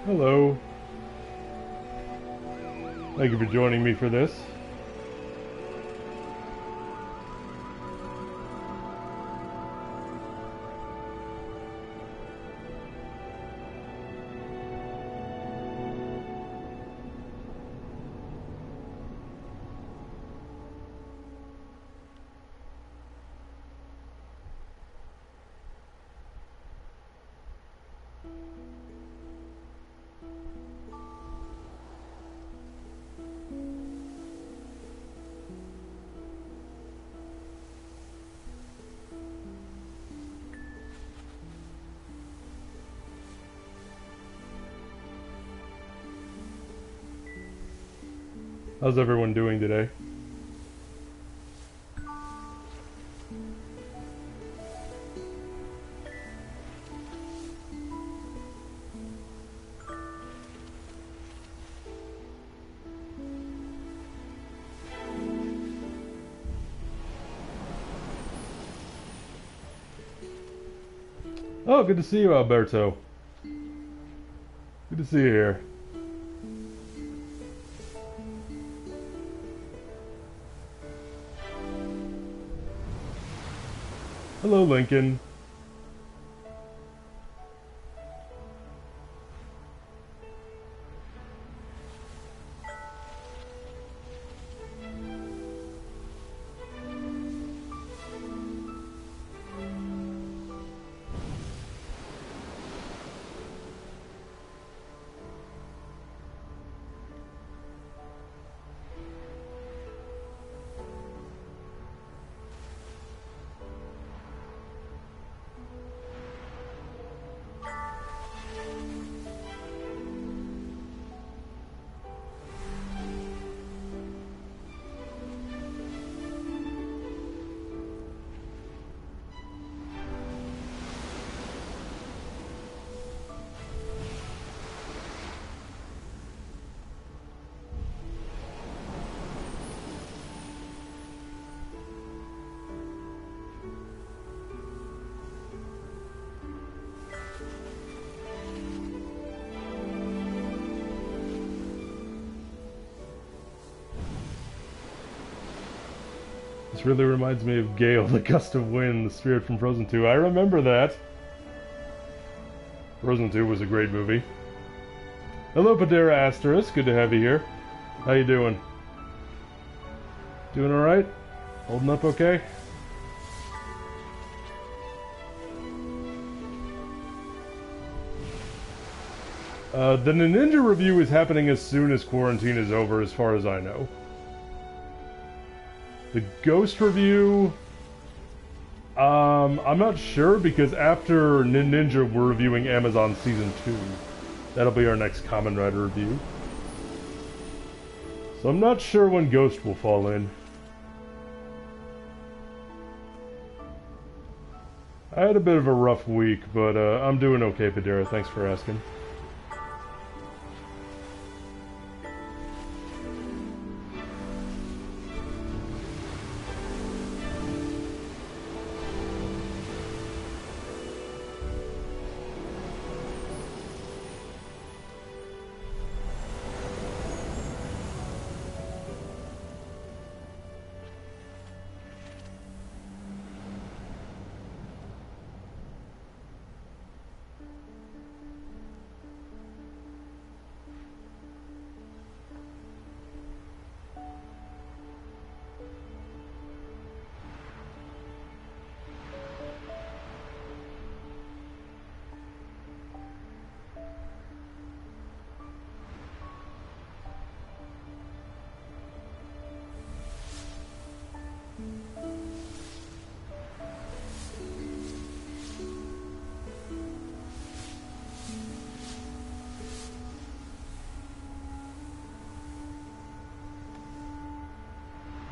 Hello. Thank you for joining me for this. How's everyone doing today? Oh, good to see you, Alberto. Good to see you here. Hello, Lincoln. This really reminds me of Gale, the Gust of Wind, the spirit from Frozen 2. I remember that. Frozen 2 was a great movie. Hello, Padera Asterisk. Good to have you here. How you doing? Doing alright? Holding up okay? The Ninja review is happening as soon as quarantine is over, as far as I know. The Ghost review... I'm not sure, because after Ninja, we're reviewing Amazon Season 2. That'll be our next Kamen Rider review. So I'm not sure when Ghost will fall in. I had a bit of a rough week, but I'm doing okay, Padera. Thanks for asking.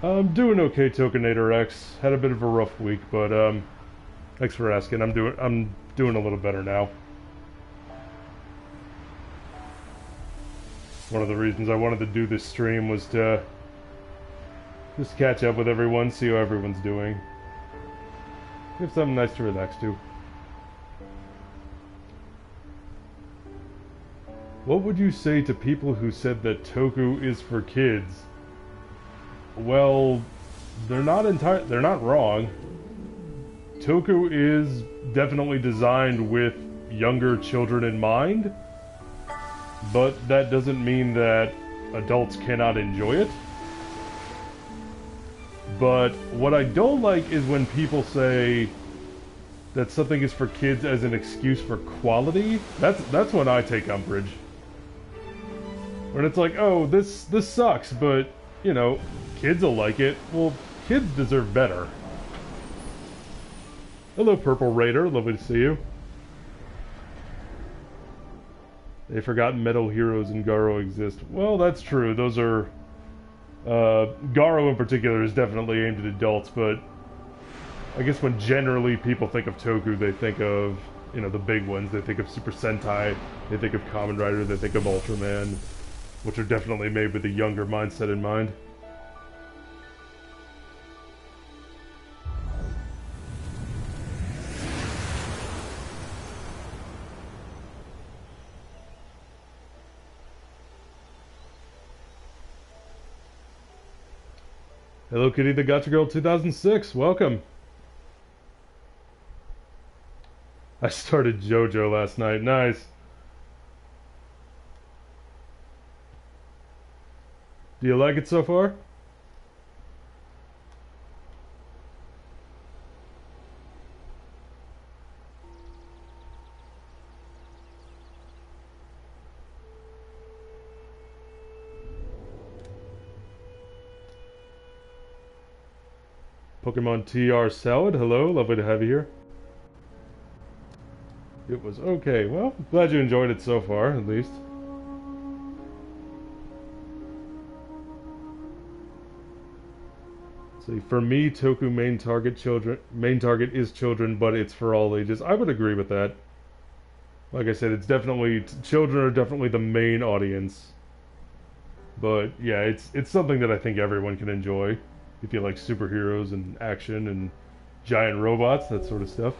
I'm doing okay, Tokenator X. Had a bit of a rough week, but thanks for asking. I'm doing a little better now. One of the reasons I wanted to do this stream was to just catch up with everyone, see how everyone's doing. Give something nice to relax to. What would you say to people who said that Toku is for kids? Well, they're not wrong. Toku is definitely designed with younger children in mind, but that doesn't mean that adults cannot enjoy it. But what I don't like is when people say that something is for kids as an excuse for quality. That's when I take umbrage. When it's like, oh, this sucks, but, you know, kids will like it. Well, kids deserve better. Hello, Purple Raider. Lovely to see you. They forgot Metal Heroes and Garo exist. Well, that's true. Those are... Garo in particular is definitely aimed at adults, but I guess when generally people think of Toku, they think of, you know, the big ones. They think of Super Sentai, they think of Kamen Rider, they think of Ultraman, which are definitely made with a younger mindset in mind. Hello Kitty the Gotcha Girl 2006, welcome! I started JoJo last night, nice! Do you like it so far? Pokemon TR Salad, hello, lovely to have you here. It was okay. Well, glad you enjoyed it so far, at least. See, for me, Toku main target is children, but it's for all ages. I would agree with that. Like I said, it's definitely children are definitely the main audience. But yeah, it's something that I think everyone can enjoy if you like superheroes and action and giant robots, that sort of stuff.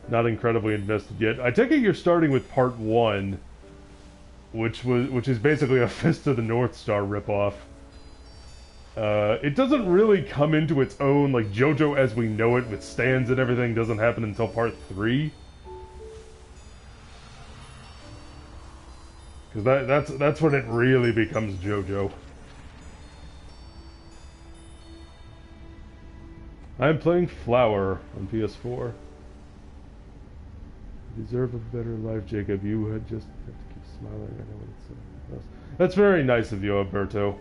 Not incredibly invested yet. I take it you're starting with part 1, which is basically a Fist of the North Star ripoff. It doesn't really come into its own, like JoJo as we know it with stands and everything doesn't happen until part 3. Because that's when it really becomes JoJo. I'm playing Flower on PS4. You deserve a better life, Jacob. You would just have to keep smiling. I know what it's. That's very nice of you, Alberto.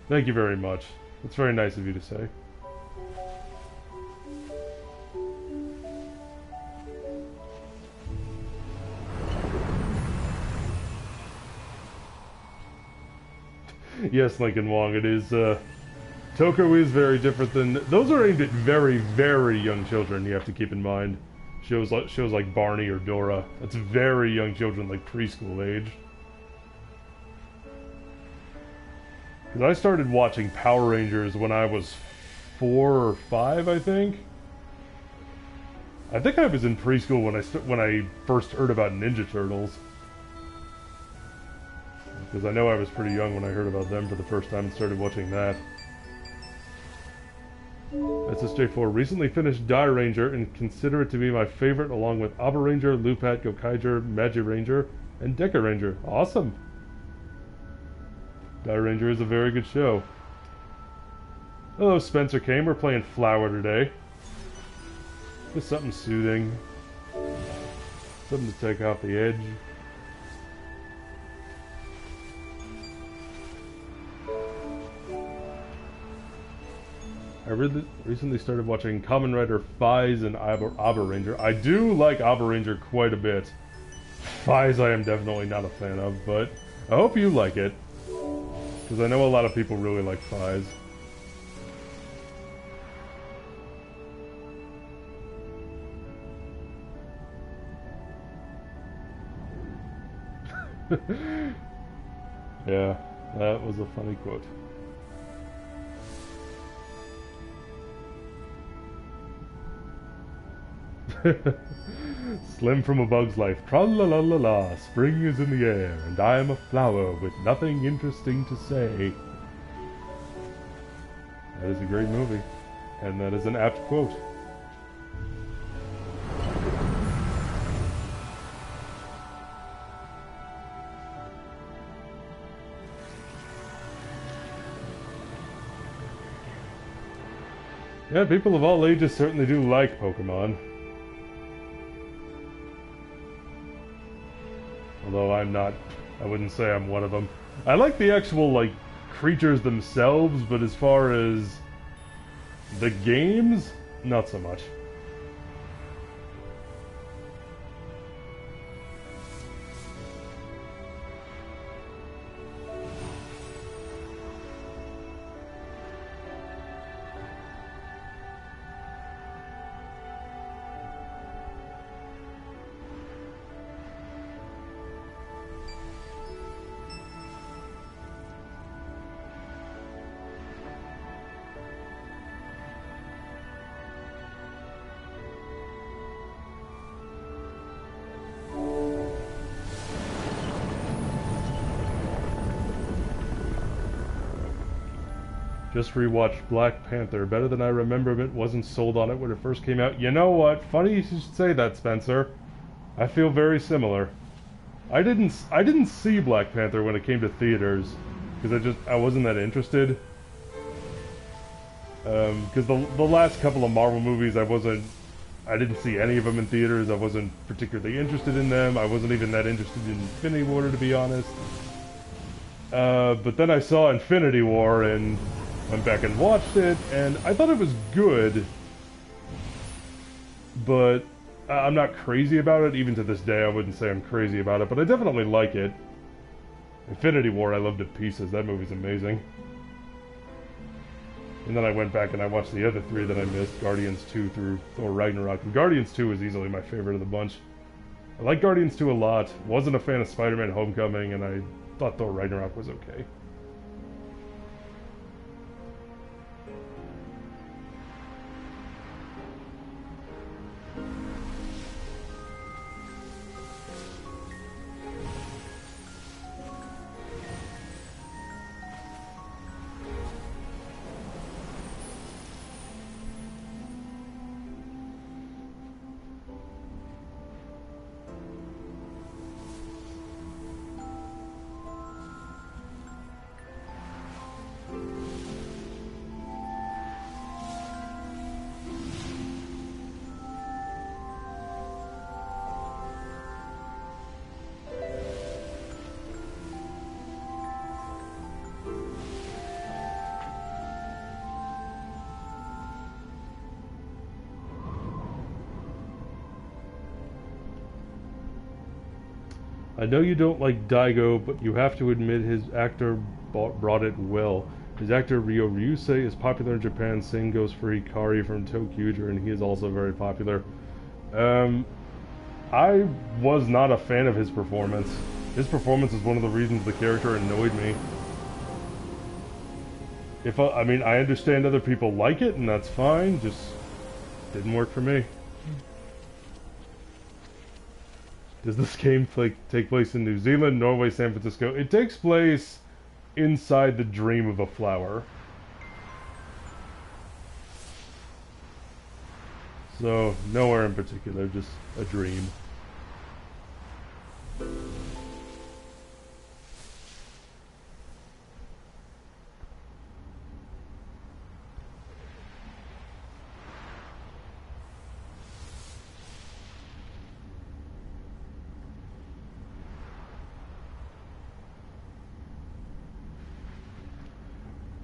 Thank you very much. It's very nice of you to say. Yes, Lincoln Wong, it is, Toku is very different than... Those are aimed at very, very young children, you have to keep in mind. Shows like Barney or Dora. That's very young children, like preschool age. Because I started watching Power Rangers when I was 4 or 5, I think. I think I was in preschool when I first heard about Ninja Turtles. Because I know I was pretty young when I heard about them for the first time and started watching that. SSJ4 recently finished Die Ranger and consider it to be my favorite along with Aba Ranger, Lupat, Gokaiger, Magi Ranger, and Deca Ranger. Awesome! Die Ranger is a very good show. Hello Spencer Kane, we're playing Flower today. Just something soothing. Something to take off the edge. I recently started watching Kamen Rider Faiz and Aba Ranger. I do like Aba Ranger quite a bit. Faiz I am definitely not a fan of, but I hope you like it. Because I know a lot of people really like Faiz. Yeah, that was a funny quote. Slim from A Bug's Life. Tra-la-la-la-la, spring is in the air, and I am a flower with nothing interesting to say. That is a great movie, and that is an apt quote. Yeah, people of all ages certainly do like Pokemon. Although I wouldn't say I'm one of them. I like the actual, like, creatures themselves, but as far as the games, not so much. Just rewatched Black Panther. Better than I remember, but wasn't sold on it when it first came out. You know what? Funny you should say that, Spencer. I feel very similar. I didn't see Black Panther when it came to theaters because I wasn't that interested. Because the last couple of Marvel movies I didn't see any of them in theaters. I wasn't particularly interested in them. I wasn't even that interested in Infinity War, to be honest. But then I saw Infinity War and went back and watched it, and I thought it was good, but I'm not crazy about it. Even to this day, I wouldn't say I'm crazy about it, but I definitely like it. Infinity War, I loved to pieces. That movie's amazing. And then I went back and I watched the other three that I missed, Guardians 2 through Thor Ragnarok, and Guardians 2 is easily my favorite of the bunch. I like Guardians 2 a lot. Wasn't a fan of Spider-Man Homecoming, and I thought Thor Ragnarok was okay. I know you don't like Daigo, but you have to admit his actor brought it well. His actor Ryo Ryusei is popular in Japan. Same goes for Hikari from ToQger, and he is also very popular. I was not a fan of his performance. His performance is one of the reasons the character annoyed me. I mean, I understand other people like it, and that's fine, just didn't work for me. Does this game take place in New Zealand, Norway, San Francisco? It takes place inside the dream of a flower. So, nowhere in particular, just a dream.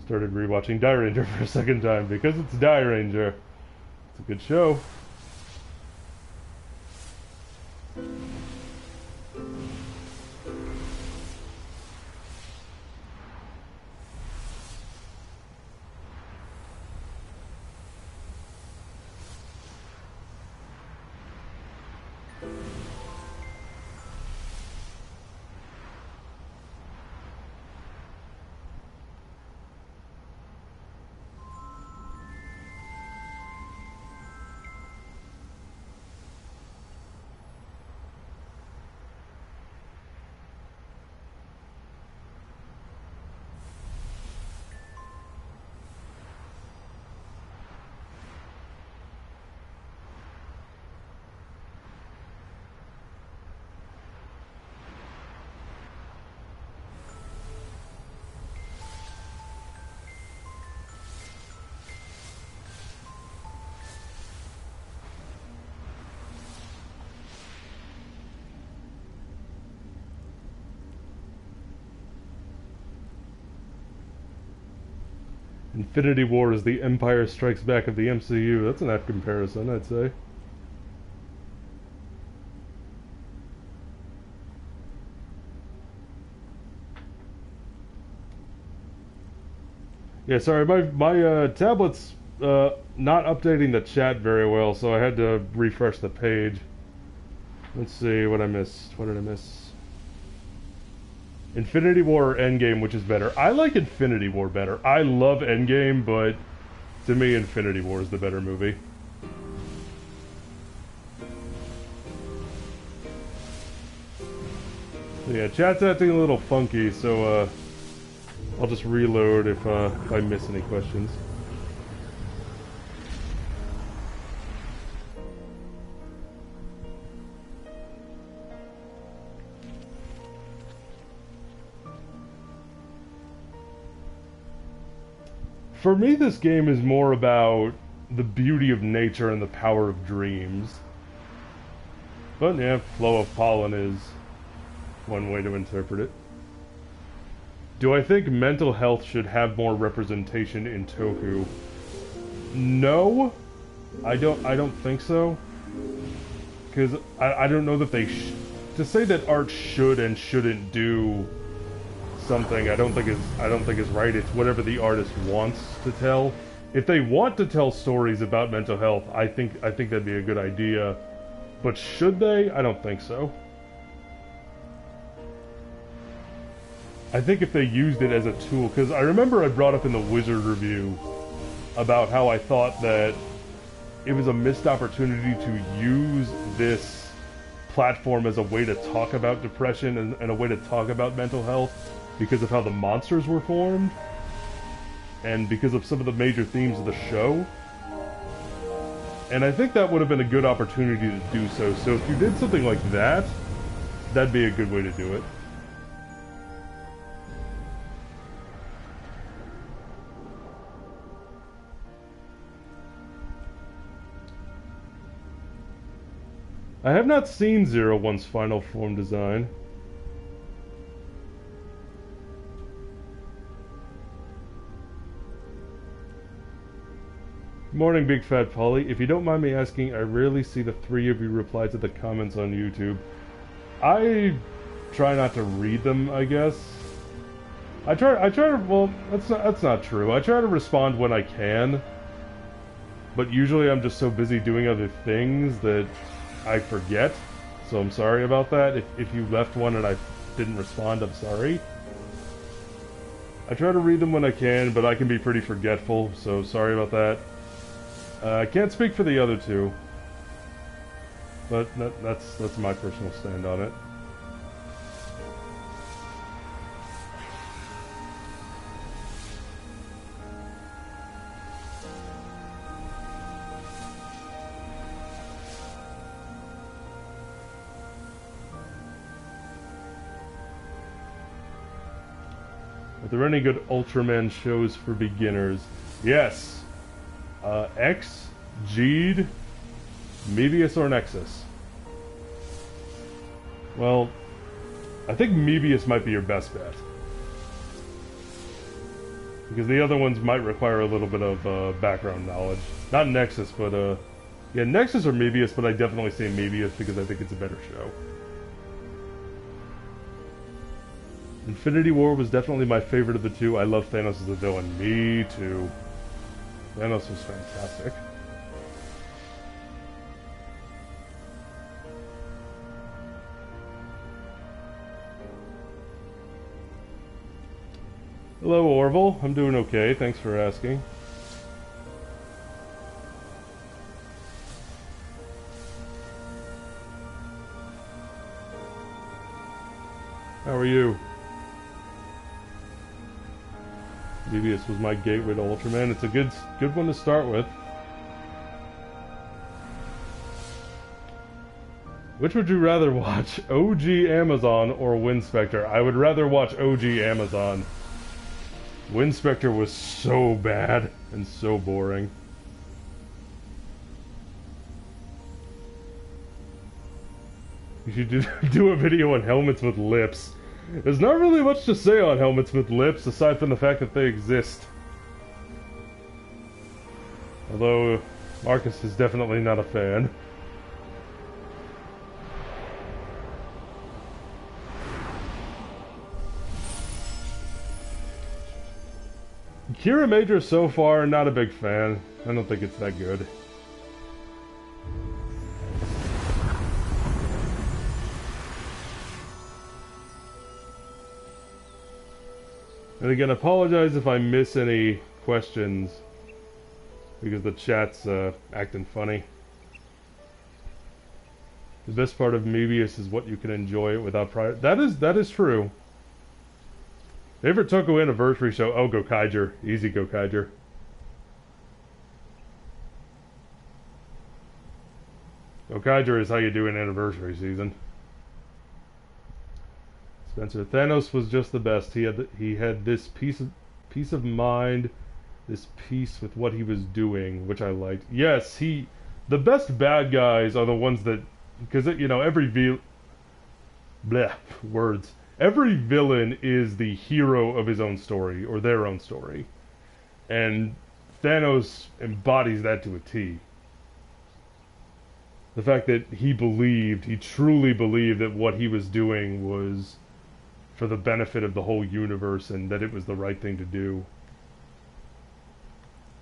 Started rewatching Die Ranger for a second time because it's Die Ranger. It's a good show. Infinity War is the Empire Strikes Back of the MCU. That's an apt comparison, I'd say. Yeah, sorry, my tablet's not updating the chat very well, so I had to refresh the page. Let's see what I missed. What did I miss? Infinity War or Endgame, which is better? I like Infinity War better. I love Endgame, but to me, Infinity War is the better movie. So yeah, chat's acting a little funky, so I'll just reload if I miss any questions. For me, this game is more about the beauty of nature and the power of dreams. But yeah, flow of pollen is one way to interpret it. Do I think mental health should have more representation in Toku? No, I don't think so. Because I don't know that they to say that art should and shouldn't do something I don't think is right. It's whatever the artist wants to tell. If they want to tell stories about mental health, I think that'd be a good idea. But should they? I don't think so. I think if they used it as a tool, because I remember I brought up in the Wizard review about how I thought that it was a missed opportunity to use this platform as a way to talk about depression and a way to talk about mental health because of how the monsters were formed and because of some of the major themes of the show. And I think that would have been a good opportunity to do so. So if you did something like that, that'd be a good way to do it. I have not seen Zero One's final form design. Morning, Big Fat Polly. If you don't mind me asking, I rarely see the three of you reply to the comments on YouTube. I try not to read them, I guess. I try to, well, that's not true. I try to respond when I can. But usually I'm just so busy doing other things that I forget. So I'm sorry about that. If you left one and I didn't respond, I'm sorry. I try to read them when I can, but I can be pretty forgetful, so sorry about that. I can't speak for the other two, but that's my personal stand on it. Are there any good Ultraman shows for beginners? Yes. X, Geed, Mebius, or Nexus? Well, I think Mebius might be your best bet. Because the other ones might require a little bit of background knowledge. Not Nexus, but yeah, Nexus or Mebius, but I definitely say Mebius because I think it's a better show. Infinity War was definitely my favorite of the two. I love Thanos as a villain. Me too. Thanos was fantastic. Hello, Orville. I'm doing okay. Thanks for asking. How are you? Mebius was my gateway to Ultraman. It's a good one to start with. Which would you rather watch, OG Amazon or Winspector? I would rather watch OG Amazon. Winspector was so bad and so boring. You should do a video on helmets with lips. There's not really much to say on helmets with lips, aside from the fact that they exist. Although Marcus is definitely not a fan. Kira Major so far, not a big fan. I don't think it's that good. And again, apologize if I miss any questions, because the chat's acting funny. The best part of Mebius is what you can enjoy it without prior. That is true. Favorite Toko anniversary show? Oh, Gokaiger. Easy Gokaiger. Gokaiger is how you do an anniversary season. Spencer, Thanos was just the best. He had this peace of mind, this peace with what he was doing, which I liked. Yes, the best bad guys are the ones that, because you know, every villain is the hero of his own story or their own story, and Thanos embodies that to a T. The fact that he truly believed that what he was doing was for the benefit of the whole universe and that it was the right thing to do.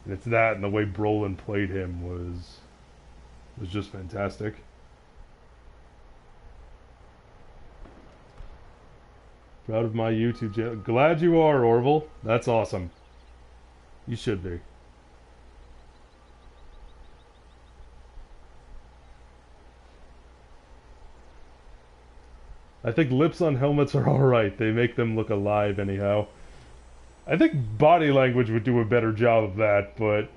And it's that, and the way Brolin played him was just fantastic. Proud of my YouTube channel. Glad you are, Orville. That's awesome. You should be. I think lips on helmets are alright. They make them look alive anyhow. I think body language would do a better job of that, but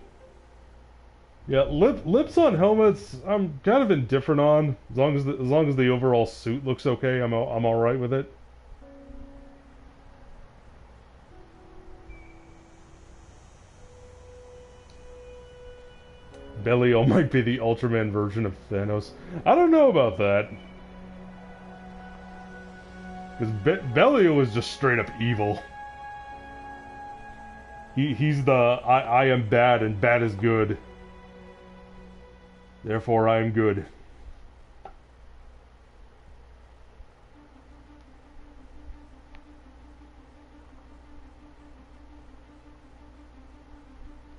yeah, lips on helmets I'm kind of indifferent on. As long as the overall suit looks okay, I'm alright with it. Belial might be the Ultraman version of Thanos. I don't know about that. Because Belial is just straight up evil. He's the I am bad and bad is good. Therefore I am good.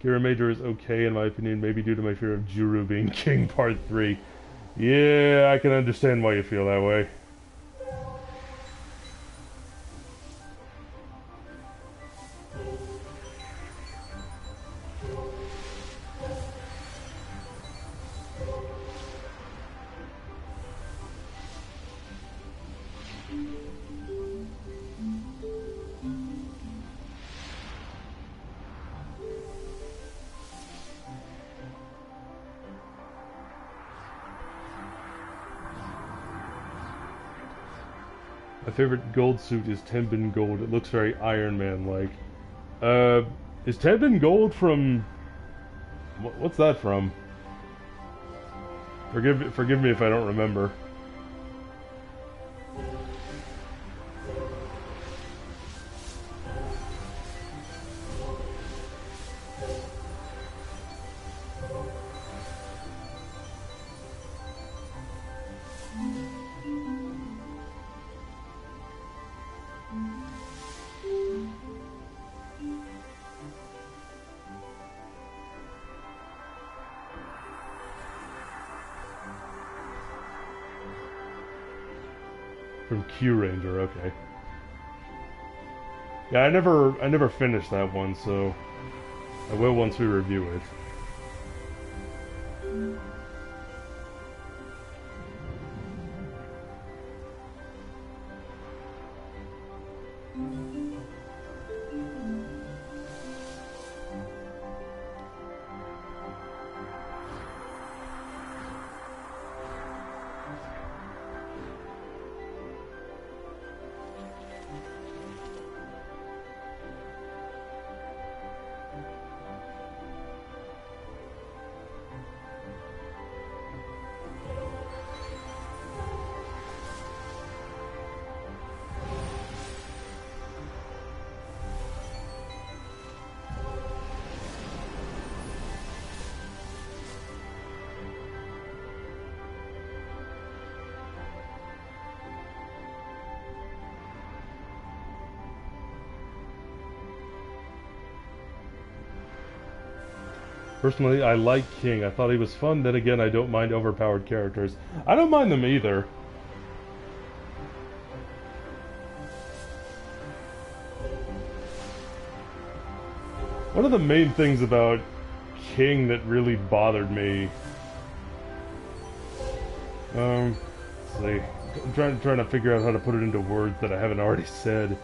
Kira Major is okay in my opinion, maybe due to my fear of Juru being king part 3. Yeah, I can understand why you feel that way. My favorite gold suit is Tenbin Gold. It looks very Iron Man-like. Is Tenbin Gold from... What's that from? Forgive me if I don't remember. From Kyuranger, okay. Yeah, I never finished that one, so I will once we review it. Personally, I like King. I thought he was fun. Then again, I don't mind overpowered characters. I don't mind them either. One of the main things about King that really bothered me... let's see. I'm trying to figure out how to put it into words that I haven't already said.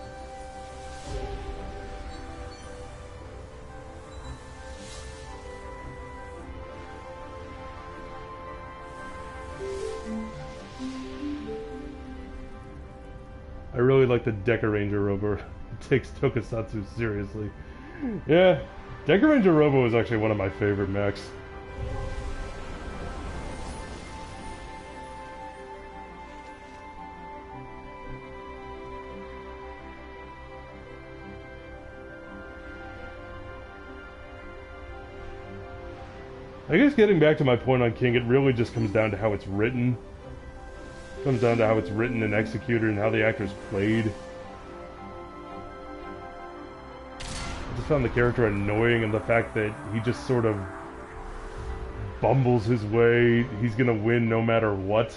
I really like the Deca Ranger Robo. It takes Tokusatsu seriously. Yeah, Deca Ranger Robo is actually one of my favorite mechs. I guess getting back to my point on King, it really just comes down to how it's written. It comes down to how it's written and executed and how the actors played. I just found the character annoying, and the fact that he just sort of bumbles his way. He's gonna win no matter what.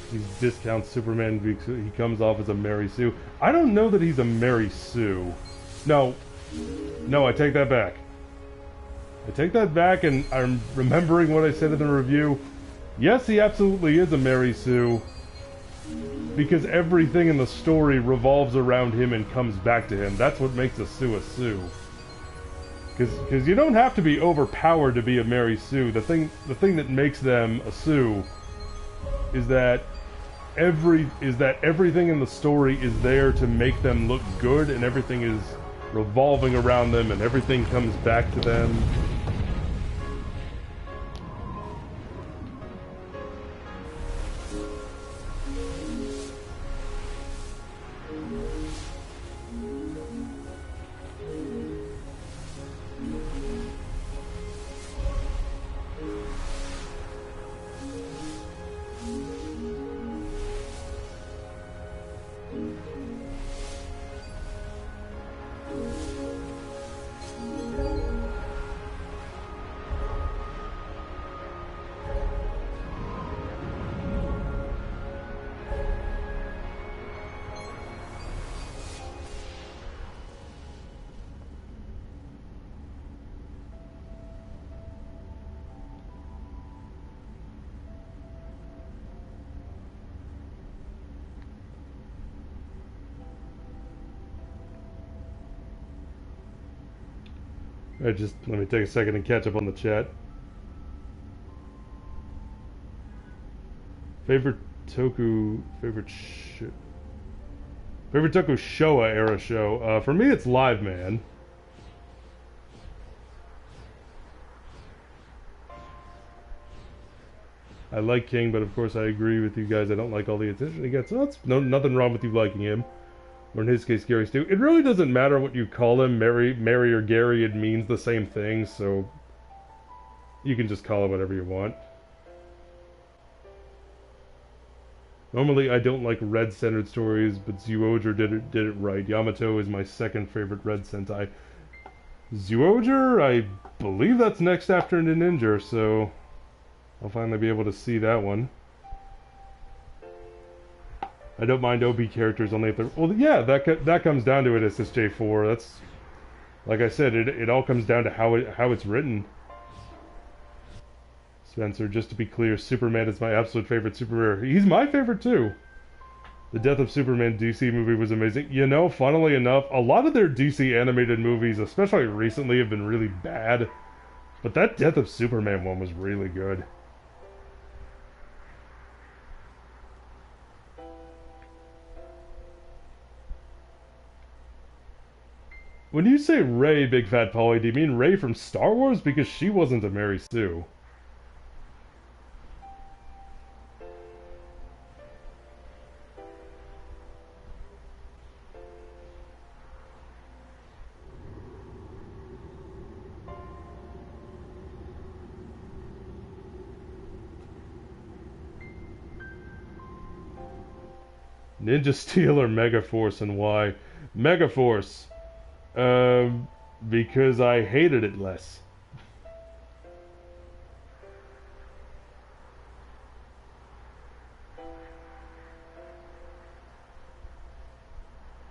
He discounts Superman because he comes off as a Mary Sue. I don't know that he's a Mary Sue. No, I take that back. I take that back, and I'm remembering what I said in the review. Yes, he absolutely is a Mary Sue, because everything in the story revolves around him and comes back to him. That's what makes a Sue. Because you don't have to be overpowered to be a Mary Sue. The thing that makes them a Sue is that everything in the story is there to make them look good, and everything is revolving around them, and everything comes back to them. Just let me take a second and catch up on the chat. Favorite Toku Showa era show. For me, it's Live Man. I like King, but of course I agree with you guys. I don't like all the attention he gets. So that's nothing wrong with you liking him. Or in his case, Gary Stu. It really doesn't matter what you call him, Mary or Gary. It means the same thing, so you can just call it whatever you want. Normally, I don't like red-centered stories, but Zyuohger did it right. Yamato is my second favorite red Sentai. Zyuohger, I believe that's next after Ninja, so I'll finally be able to see that one. I don't mind OB characters only if they're... Well, yeah, that comes down to it, SSJ4. That's... Like I said, it all comes down to how it's written. Spencer, just to be clear, Superman is my absolute favorite superhero. He's my favorite, too. The Death of Superman DC movie was amazing. You know, funnily enough, a lot of their DC animated movies, especially recently, have been really bad. But that Death of Superman one was really good. When you say Rey, Big Fat Polly, do you mean Rey from Star Wars? Because she wasn't a Mary Sue. Ninja Steel or Megaforce, and why? Megaforce. Um, because I hated it less.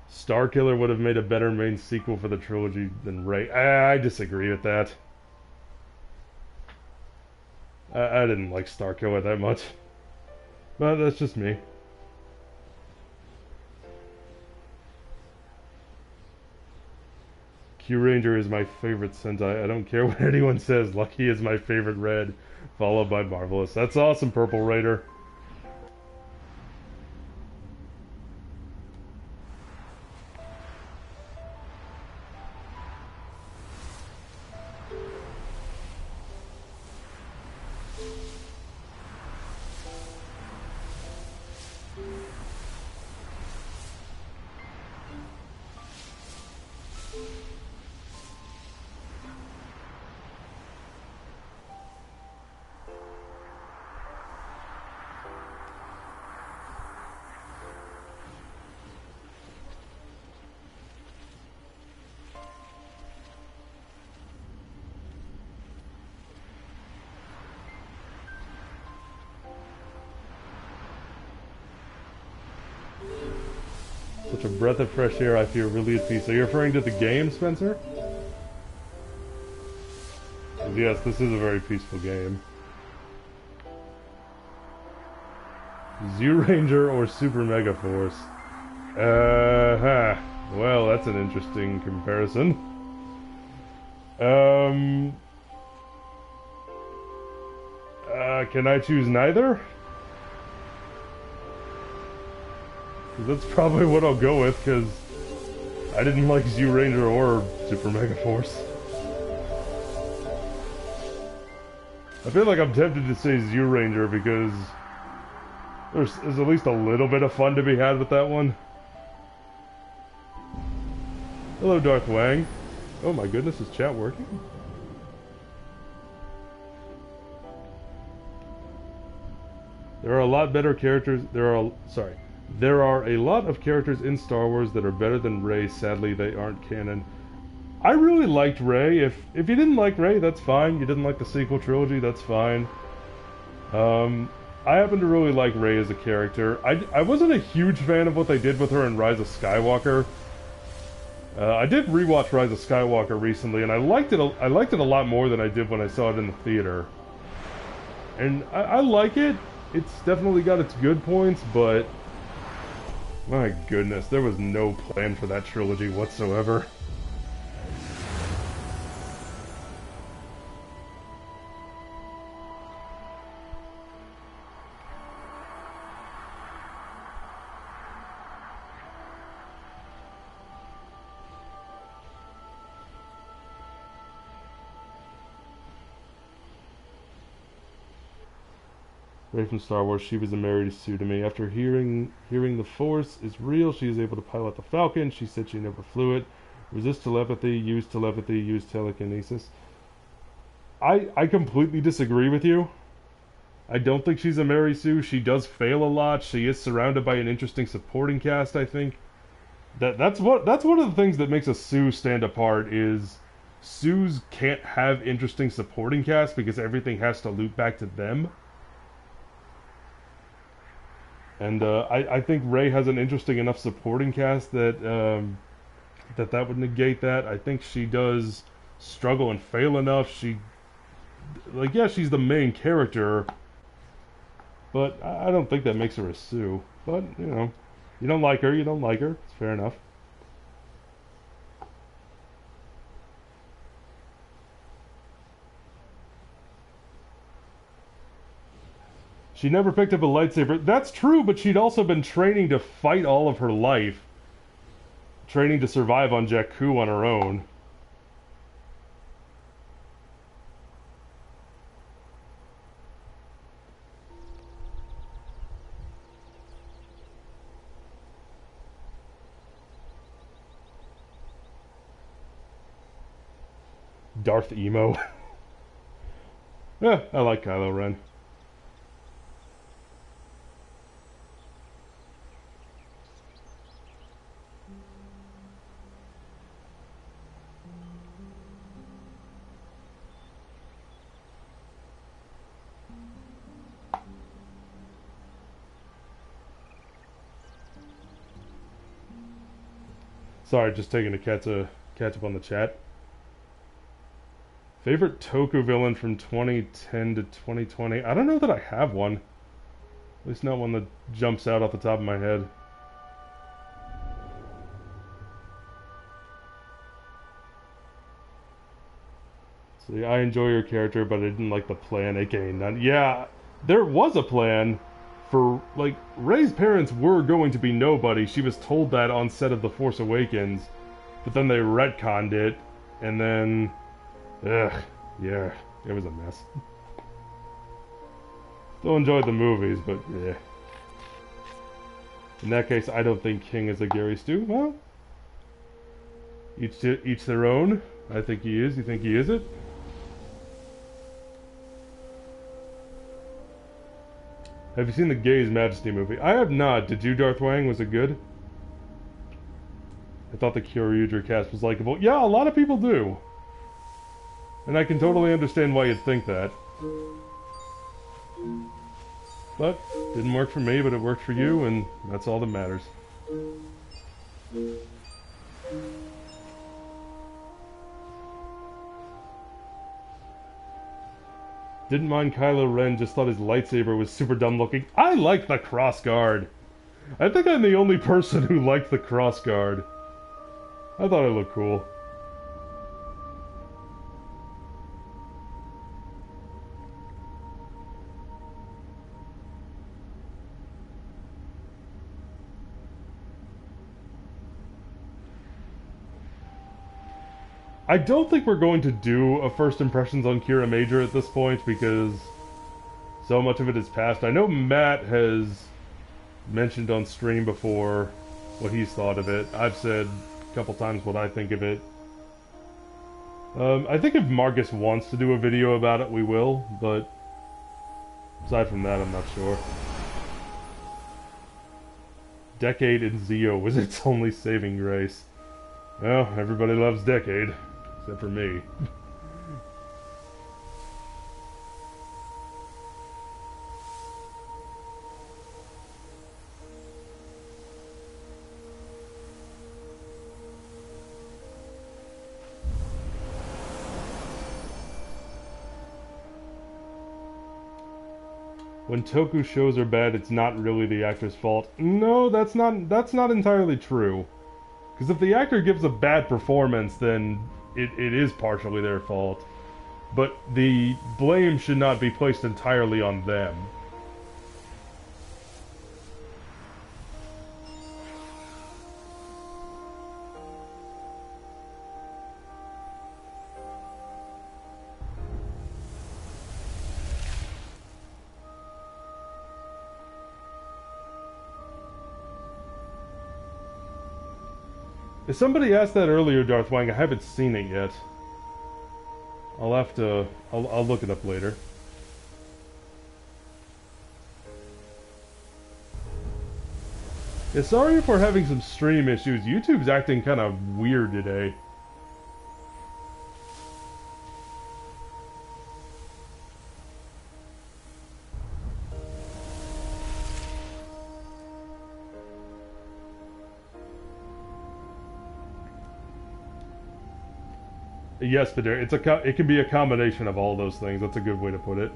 Starkiller would have made a better main sequel for the trilogy than Rey. I disagree with that. I didn't like Starkiller that much. But that's just me. Q-Ranger is my favorite Sentai. I don't care what anyone says. Lucky is my favorite red, followed by Marvelous. That's awesome, Purple Raider. Such a breath of fresh air, I feel really at peace. Are you referring to the game, Spencer? Yes, this is a very peaceful game. Zyuranger or Super Megaforce? Well, that's an interesting comparison. Can I choose neither? That's probably what I'll go with, because I didn't like Zyuranger or Super Megaforce. I feel like I'm tempted to say Zyuranger because there's at least a little bit of fun to be had with that one. Hello, Darth Wang. Oh my goodness, is chat working? There are a lot better characters. There are a lot of characters in Star Wars that are better than Rey. Sadly, they aren't canon. I really liked Rey. If you didn't like Rey, that's fine. You didn't like the sequel trilogy, that's fine. I happen to really like Rey as a character. I wasn't a huge fan of what they did with her in Rise of Skywalker. I did rewatch Rise of Skywalker recently, and I liked it a lot more than I did when I saw it in the theater. And I like it. It's definitely got its good points, but my goodness, there was no plan for that trilogy whatsoever. Rey from Star Wars, she was a Mary Sue to me. After hearing the Force is real, she is able to pilot the Falcon. She said she never flew it. Resist telepathy, use telekinesis. I completely disagree with you. I don't think she's a Mary Sue. She does fail a lot. She is surrounded by an interesting supporting cast, I think. That's one of the things that makes a Sue stand apart is Sues can't have interesting supporting cast because everything has to loop back to them. And I think Rey has an interesting enough supporting cast that that would negate that. I think she does struggle and fail enough. Yeah, she's the main character, but I don't think that makes her a Sue. But, you know. You don't like her, you don't like her. It's fair enough. She never picked up a lightsaber. That's true, but she'd also been training to fight all of her life. Training to survive on Jakku on her own. Darth Emo. Yeah, I like Kylo Ren. Sorry, just taking a catch up on the chat. Favorite Toku villain from 2010 to 2020? I don't know that I have one. At least not one that jumps out off the top of my head. See, I enjoy your character, but I didn't like the plan, aka none. Yeah, there was a plan for, like, Rey's parents were going to be nobody. She was told that on set of The Force Awakens, but then they retconned it, and then... Ugh, yeah, it was a mess. Still enjoyed the movies, but yeah. In that case, I don't think King is a Gary Stu. Well, each their own. I think he is. You think he is it? Have you seen the Gaze Majesty movie? I have not. Did you, Darth Wang? Was it good? I thought the Kyoryuger cast was likable. Yeah, a lot of people do. And I can totally understand why you'd think that. But, didn't work for me, but it worked for you, and that's all that matters. Didn't mind Kylo Ren, just thought his lightsaber was super dumb looking. I like the cross guard. I think I'm the only person who liked the cross guard. I thought it looked cool. I don't think we're going to do a first impressions on Kira Major at this point because so much of it is past. I know Matt has mentioned on stream before what he's thought of it. I've said a couple times what I think of it. I think if Marcus wants to do a video about it, we will, but aside from that, I'm not sure. Decade in Zeo was its only saving grace. Well, everybody loves Decade. Except for me. When Toku shows are bad, it's not really the actor's fault. No, that's not entirely true. Because if the actor gives a bad performance, then it is partially their fault. But the blame should not be placed entirely on them. If somebody asked that earlier, Darth Wang, I haven't seen it yet. I'll have to... I'll look it up later. Yeah, sorry if we're having some stream issues. YouTube's acting kind of weird today. Yes, but it can be a combination of all those things. That's a good way to put it.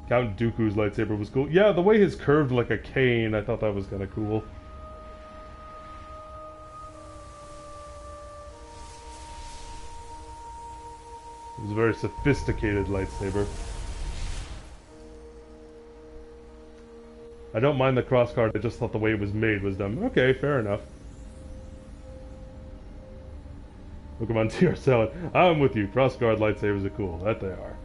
Count Dooku's lightsaber was cool. Yeah, the way his curved like a cane, I thought that was kind of cool. was a very sophisticated lightsaber. I don't mind the crossguard, I just thought the way it was made was dumb. Okay, fair enough. Pokemon TR Salad. I'm with you. Crossguard lightsabers are cool. That they are.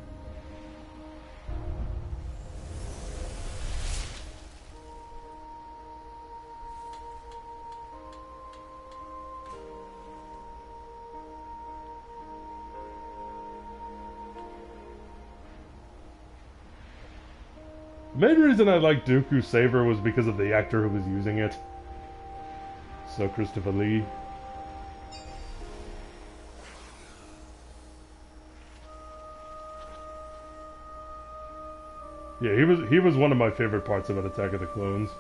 The main reason I liked Dooku's saber was because of the actor who was using it. So Christopher Lee. Yeah, he was one of my favorite parts about Attack of the Clones.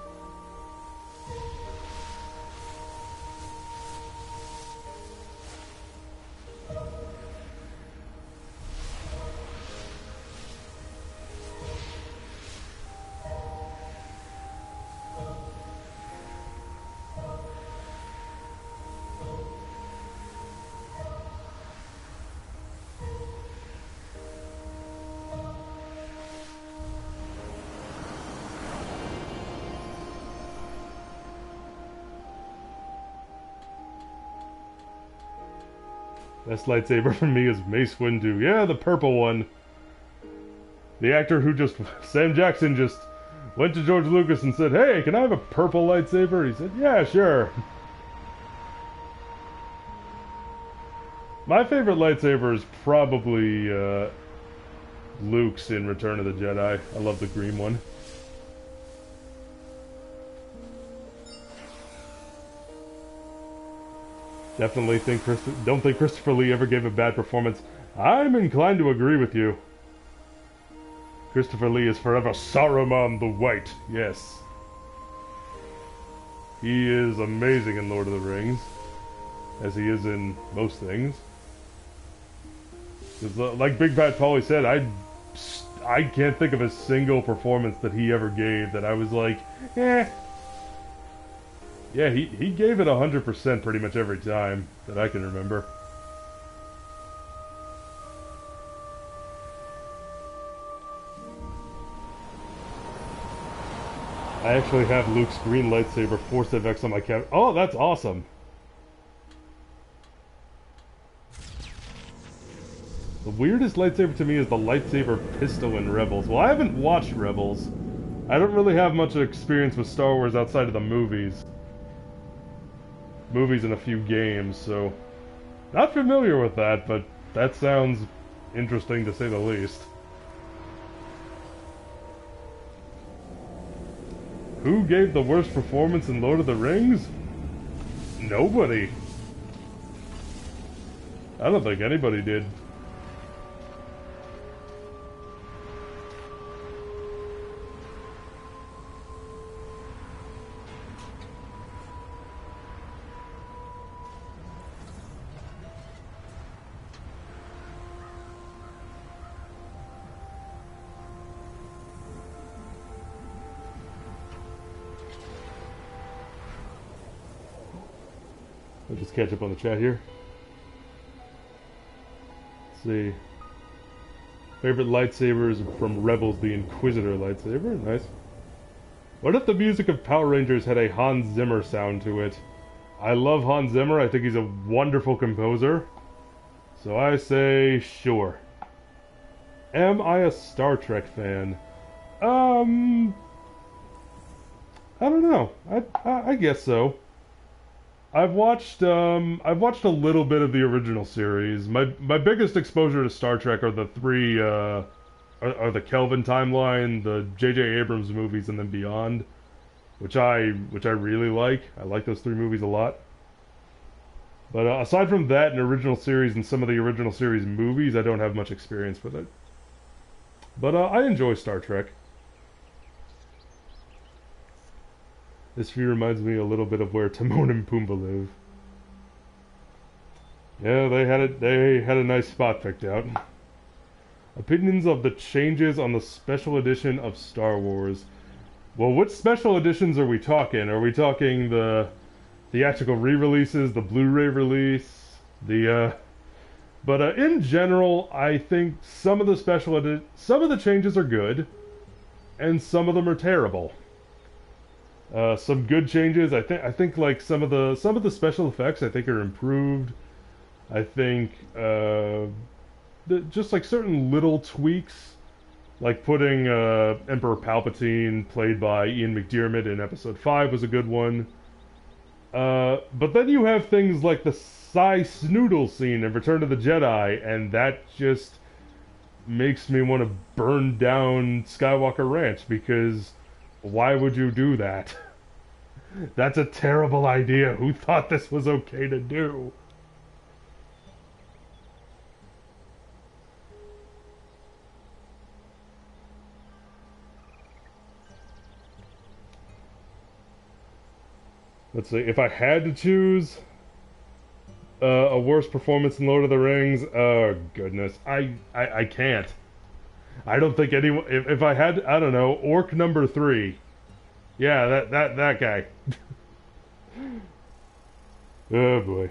Best lightsaber for me is Mace Windu. Yeah, the purple one. The actor who just... Sam Jackson just went to George Lucas and said, "Hey, can I have a purple lightsaber?" He said, "Yeah, sure." My favorite lightsaber is probably Luke's in Return of the Jedi. I love the green one. Definitely don't think Christopher Lee ever gave a bad performance. I'm inclined to agree with you. Christopher Lee is forever Saruman the White. Yes. He is amazing in Lord of the Rings, as he is in most things. Like Big Bad Polly said, I can't think of a single performance that he ever gave that I was like, eh. Yeah, he gave it 100% pretty much every time that I can remember. I actually have Luke's green lightsaber Force FX on my cabinet. Oh, that's awesome! The weirdest lightsaber to me is the lightsaber pistol in Rebels. Well, I haven't watched Rebels. I don't really have much experience with Star Wars outside of the movies. Movies and a few games, so not familiar with that, but that sounds interesting to say the least. Who gave the worst performance in Lord of the Rings? Nobody. I don't think anybody did. I'll just catch up on the chat here. Let's see. Favorite lightsabers from Rebels, the Inquisitor lightsaber. Nice. What if the music of Power Rangers had a Hans Zimmer sound to it? I love Hans Zimmer. I think he's a wonderful composer. So I say sure. Am I a Star Trek fan? I don't know. I guess so. I've watched a little bit of the original series. My biggest exposure to Star Trek are the three are the Kelvin timeline, the J.J. Abrams movies, and then Beyond, which I really like. I like those three movies a lot. But aside from that, and original series and some of the original series movies, I don't have much experience with it. But I enjoy Star Trek. This view reminds me a little bit of where Timon and Pumbaa live. Yeah, they had a nice spot picked out. Opinions of the changes on the special edition of Star Wars. Well, which special editions are we talking? Are we talking the theatrical re-releases, the Blu-ray release, the But in general, I think some of the some of the changes are good, and some of them are terrible. Some good changes. I think like some of the special effects I think are improved. I think just like certain little tweaks, like putting Emperor Palpatine, played by Ian McDiarmid in Episode 5, was a good one. But then you have things like the Sai Snoodle scene in Return of the Jedi, and that just makes me want to burn down Skywalker Ranch, because why would you do that? That's a terrible idea. Who thought this was okay to do? Let's see, if I had to choose a worse performance in Lord of the Rings, oh goodness, I can't. I don't think anyone. If I had, I don't know, Orc number 3. Yeah, that guy. Oh boy.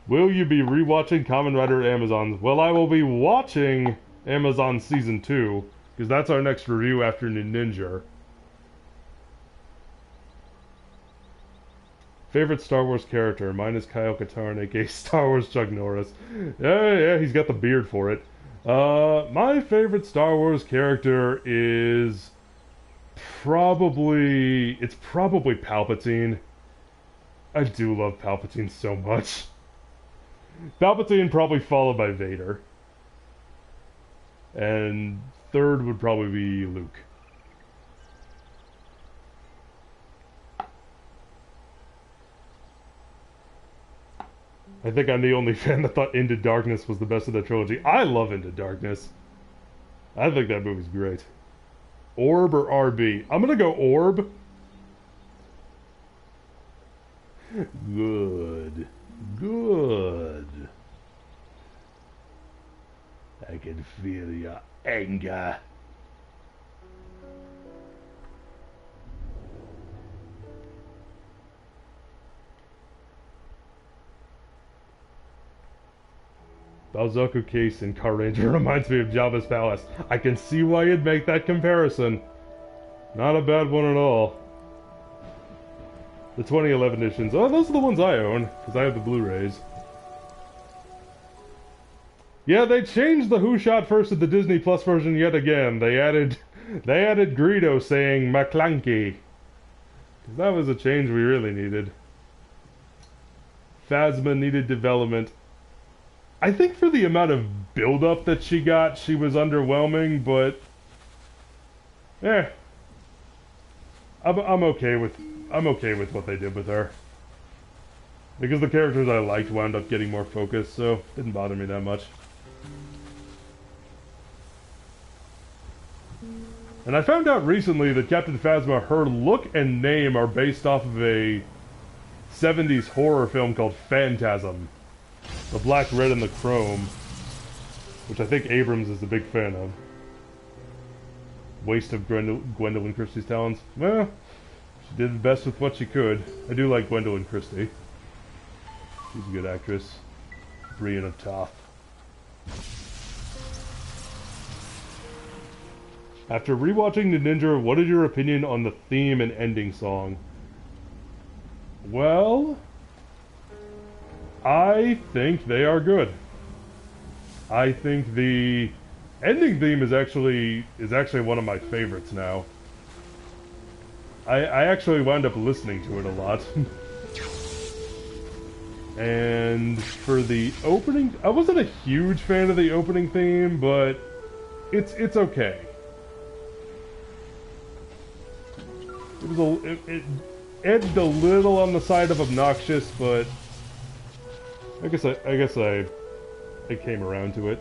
Will you be rewatching Kamen Rider Amazon? Well, I will be watching Amazon Season 2, because that's our next review after Ninja. Favorite Star Wars character? Mine is Kyle Katarn, aka Star Wars Chuck Norris. Yeah, he's got the beard for it. My favorite Star Wars character is probably Palpatine. I do love Palpatine so much. Palpatine probably followed by Vader. And third would probably be Luke. I think I'm the only fan that thought Into Darkness was the best of the trilogy. I love Into Darkness. I think that movie's great. Orb or RB? I'm gonna go Orb. Good. Good. I can feel your anger. Balzoku case in Car Ranger reminds me of Jabba's palace. I can see why you'd make that comparison. Not a bad one at all. The 2011 editions. Oh, those are the ones I own, because I have the Blu-rays. Yeah, they changed the Who Shot First of the Disney Plus version yet again. They added Greedo saying McClanky. That was a change we really needed. Phasma needed development. I think for the amount of build-up that she got, she was underwhelming, but I'm okay with what they did with her. Because the characters I liked wound up getting more focus, so it didn't bother me that much. And I found out recently that Captain Phasma, her look and name are based off of a 70s horror film called Phantasm. The black, red, and the chrome, which I think Abrams is a big fan of. Waste of Gwendolyn Christie's talents. Well, she did the best with what she could. I do like Gwendolyn Christie. She's a good actress. Brienne of Tarth. After rewatching The Ninja, what is your opinion on the theme and ending song? Well, I think they are good. I think the ending theme is actually one of my favorites now. I actually wound up listening to it a lot. And for the opening, I wasn't a huge fan of the opening theme, but it's okay. It edged a little on the side of obnoxious, but I guess I came around to it.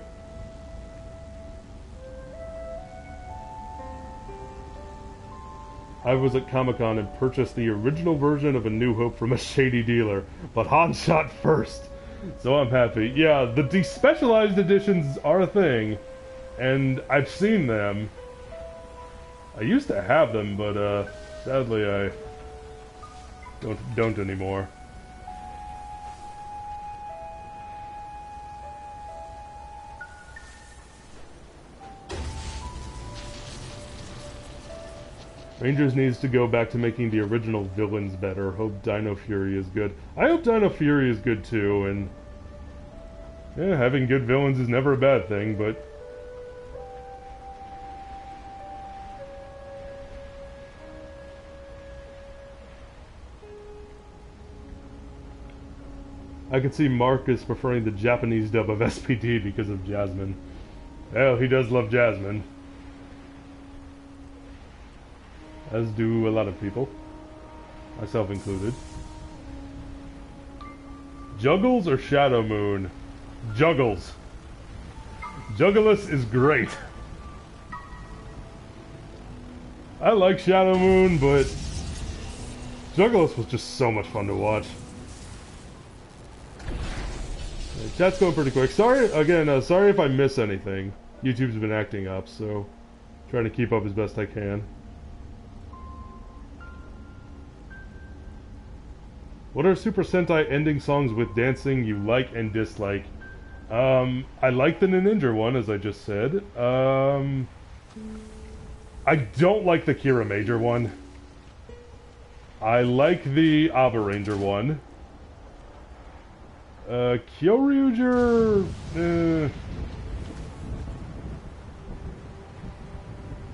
I was at Comic-Con and purchased the original version of A New Hope from a shady dealer, but Han shot first, so I'm happy. Yeah, the despecialized editions are a thing, and I've seen them. I used to have them, but sadly I don't anymore. Rangers needs to go back to making the original villains better. Hope Dino Fury is good. I hope Dino Fury is good too, and yeah, having good villains is never a bad thing, but I could see Marcus preferring the Japanese dub of SPD because of Jasmine. Well, he does love Jasmine. As do a lot of people. Myself included. Juggles or Shadow Moon? Juggles. Jugglus is great. I like Shadow Moon, but Jugglus was just so much fun to watch. Chat's going pretty quick. Sorry, again, sorry if I miss anything. YouTube's been acting up, so trying to keep up as best I can. What are Super Sentai ending songs with dancing you like and dislike? I like the Ninja one, as I just said. I don't like the Kira Major one. I like the Aba Ranger one. Kyoryuger...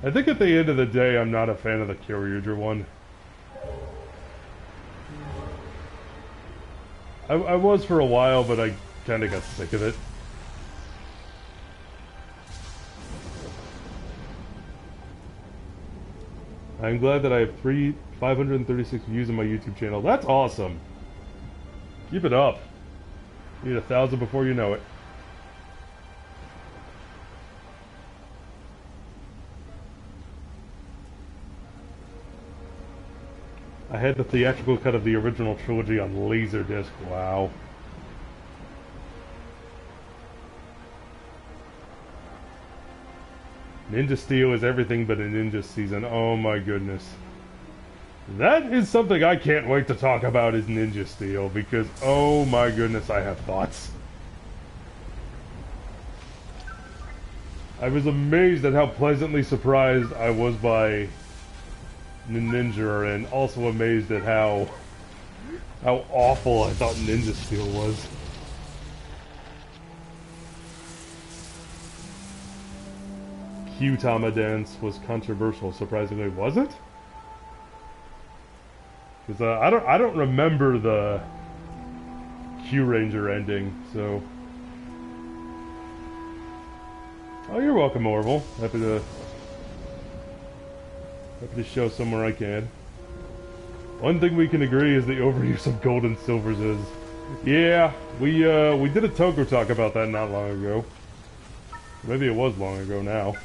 I think at the end of the day, I'm not a fan of the Kyoryuger one. I was for a while, but I kind of got sick of it. I'm glad that I have 536 views on my YouTube channel. That's awesome. Keep it up. Need 1,000 before you know it. I had the theatrical cut of the original trilogy on Laserdisc. Wow. Ninja Steel is everything but a ninja season. Oh my goodness. That is something I can't wait to talk about, is Ninja Steel, because oh my goodness, I have thoughts. I was amazed at how pleasantly surprised I was by Ninja, and also amazed at how awful I thought Ninja Steel was. Q-Tama Dance was controversial, surprisingly. Was it? Because I don't remember the Q Ranger ending, so. Oh, you're welcome, Orville. Happy to show somewhere I can. One thing we can agree is the overuse of gold and silvers is. Yeah, we did a Toku talk about that not long ago. Maybe it was long ago now.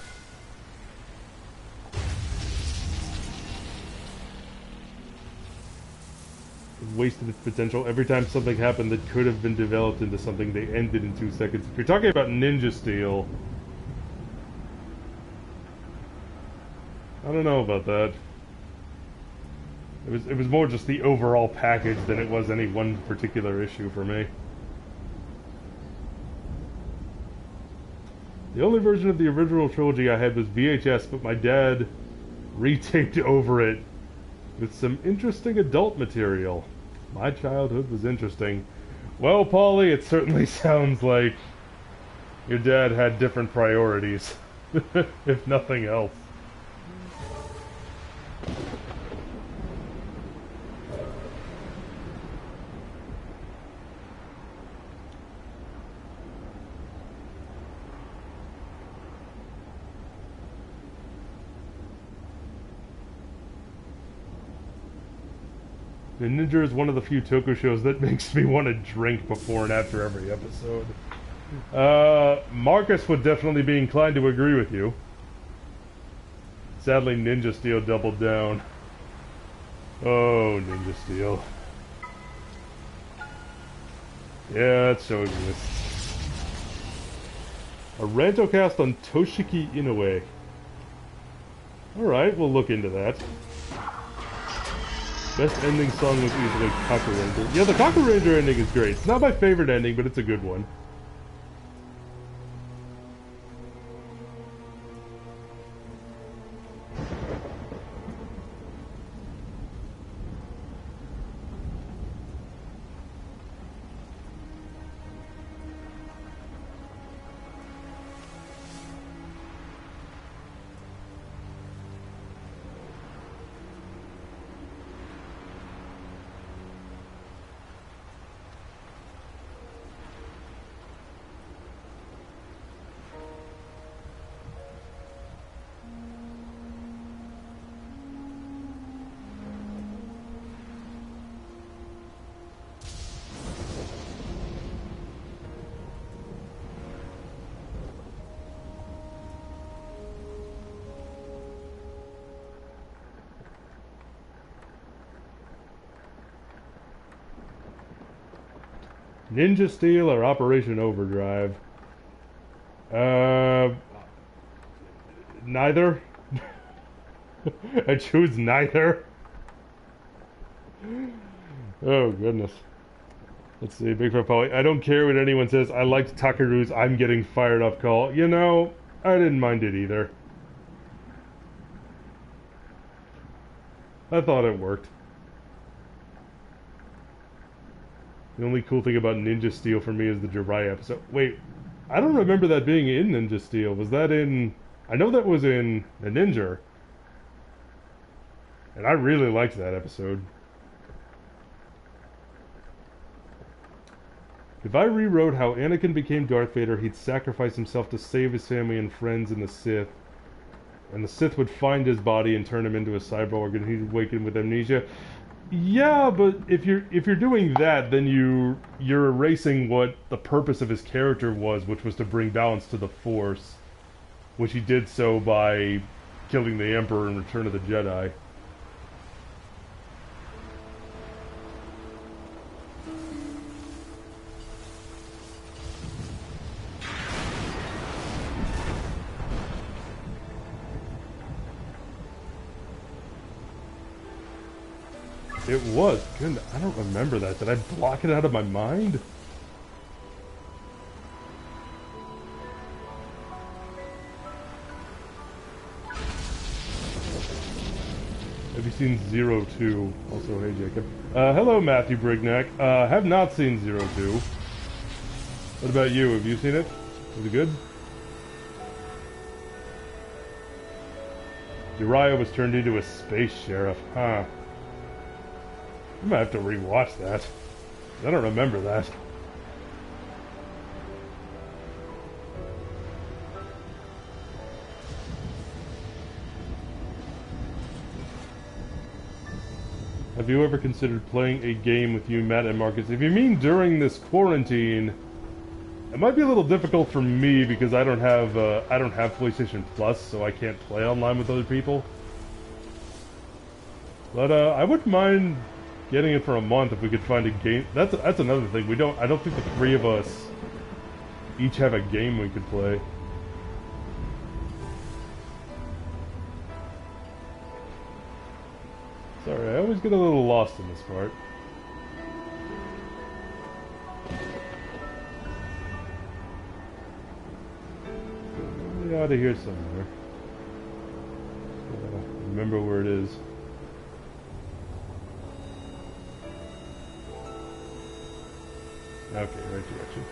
Wasted its potential. Every time something happened that could have been developed into something, they ended in 2 seconds. If you're talking about Ninja Steel, I don't know about that. It was more just the overall package than it was any one particular issue for me. The only version of the original trilogy I had was VHS, but my dad retaped over it with some interesting adult material. My childhood was interesting. Well, Paulie, it certainly sounds like your dad had different priorities, if nothing else. The Ninja is one of the few Toku shows that makes me want to drink before and after every episode. Marcus would definitely be inclined to agree with you. Sadly, Ninja Steel doubled down. Oh, Ninja Steel. Yeah, that show exists. A Rantocast on Toshiki Inoue. Alright, we'll look into that. Best ending song was easily Kaku Ranger. Yeah, the Kaku Ranger ending is great. It's not my favorite ending, but it's a good one. Ninja Steel or Operation Overdrive? Neither. I choose neither. Oh, goodness. Let's see, Big Fat Polly. I don't care what anyone says. I liked Takaru's I'm getting fired up call. You know, I didn't mind it either. I thought it worked. The only cool thing about Ninja Steel for me is the Jiraiya episode. Wait, I don't remember that being in Ninja Steel. Was that in... I know that was in The Ninja. And I really liked that episode. If I rewrote how Anakin became Darth Vader, he'd sacrifice himself to save his family and friends in the Sith. And the Sith would find his body and turn him into a cyborg and he'd awaken with amnesia. Yeah, but if you're doing that, then you're erasing what the purpose of his character was, which was to bring balance to the Force, which he did so by killing the Emperor in Return of the Jedi. It was. Goodness, I don't remember that. Did I block it out of my mind? Have you seen Zero 2? Also, hey Jacob. Hello Matthew Brignac. Have not seen Zero 2. What about you? Have you seen it? Was it good? Jiraiya was turned into a space sheriff. Huh. I might have to rewatch that. I don't remember that. Have you ever considered playing a game with you, Matt, and Marcus? If you mean during this quarantine, it might be a little difficult for me because I don't have PlayStation Plus, so I can't play online with other people. But I wouldn't mind getting it for a month if we could find a game. That's another thing. I don't think the three of us each have a game we could play. Sorry, I always get a little lost in this part. It's out of here somewhere. Remember where it is. Okay, right direction.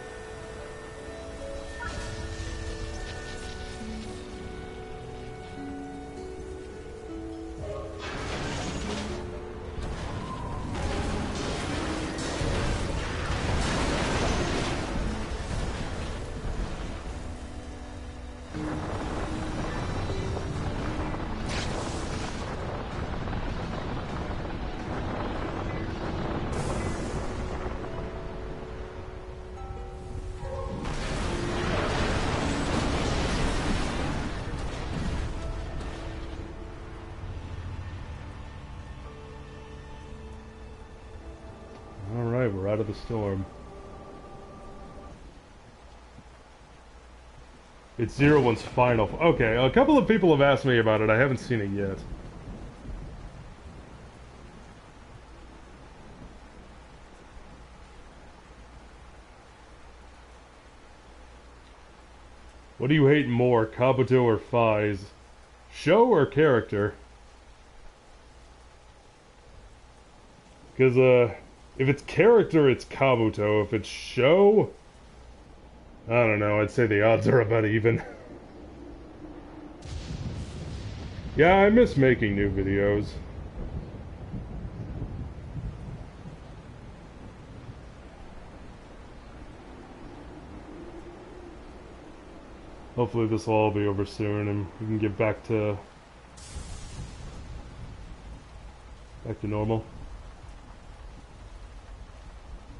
Alright, we're out of the storm. It's Zero One's final. Okay, a couple of people have asked me about it. I haven't seen it yet. What do you hate more, Kabuto or Faiz? Show or character? Because, if it's character, it's Kabuto. If it's show, I don't know. I'd say the odds are about even. Yeah, I miss making new videos. Hopefully this will all be over soon and we can get back to normal.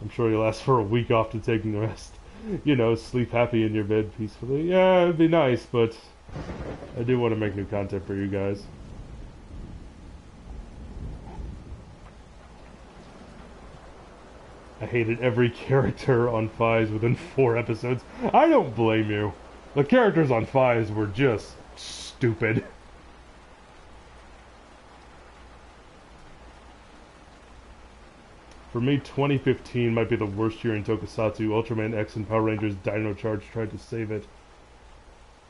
I'm sure you'll ask for a week off to take the rest. You know, sleep happy in your bed peacefully. Yeah, it'd be nice, but I do want to make new content for you guys. I hated every character on Fives within 4 episodes. I don't blame you. The characters on Fives were just stupid. For me, 2015 might be the worst year in Tokusatsu. Ultraman X and Power Rangers Dino Charge tried to save it.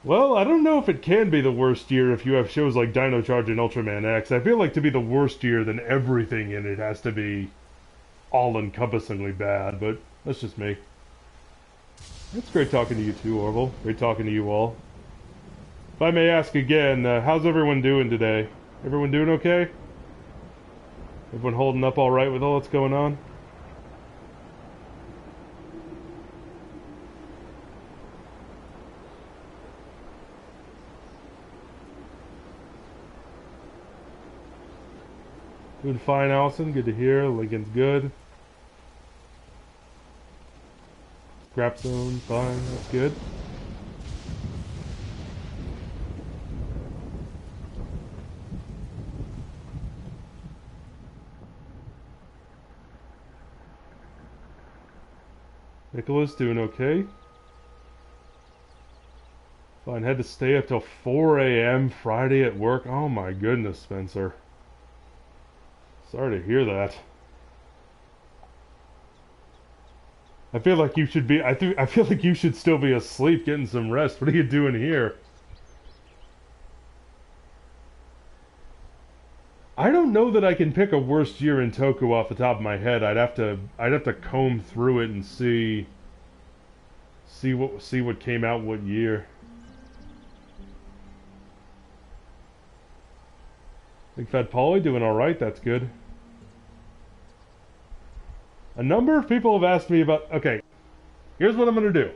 Well, I don't know if it can be the worst year if you have shows like Dino Charge and Ultraman X. I feel like to be the worst year, then everything in it has to be all-encompassingly bad, but that's just me. It's great talking to you too, Orville. Great talking to you all. If I may ask again, how's everyone doing today? Everyone doing okay? Everyone holding up all right with all that's going on? Doing fine, Allison. Good to hear. Lincoln's good. Scrap zone, fine. That's good. Nicholas doing okay. Fine, had to stay up till 4 a.m. Friday at work. Oh my goodness, Spencer. Sorry to hear that. I feel like you should be, I feel like you should still be asleep getting some rest. What are you doing here? I don't know that I can pick a worst year in Toku off the top of my head. I'd have to comb through it and see what came out what year. Big Fat Polly doing all right. That's good. A number of people have asked me about... Okay, here's what I'm going to do.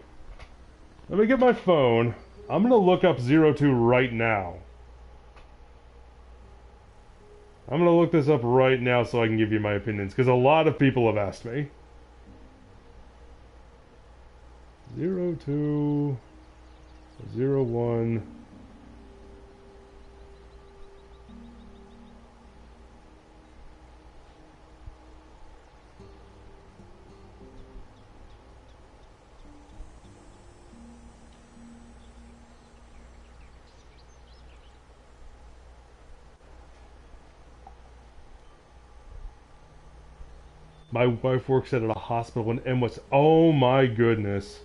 Let me get my phone. I'm going to look up Zero Two right now. I'm going to look this up right now so I can give you my opinions, because a lot of people have asked me. 02, 01... My wife works at a hospital in Emwest. Oh my goodness.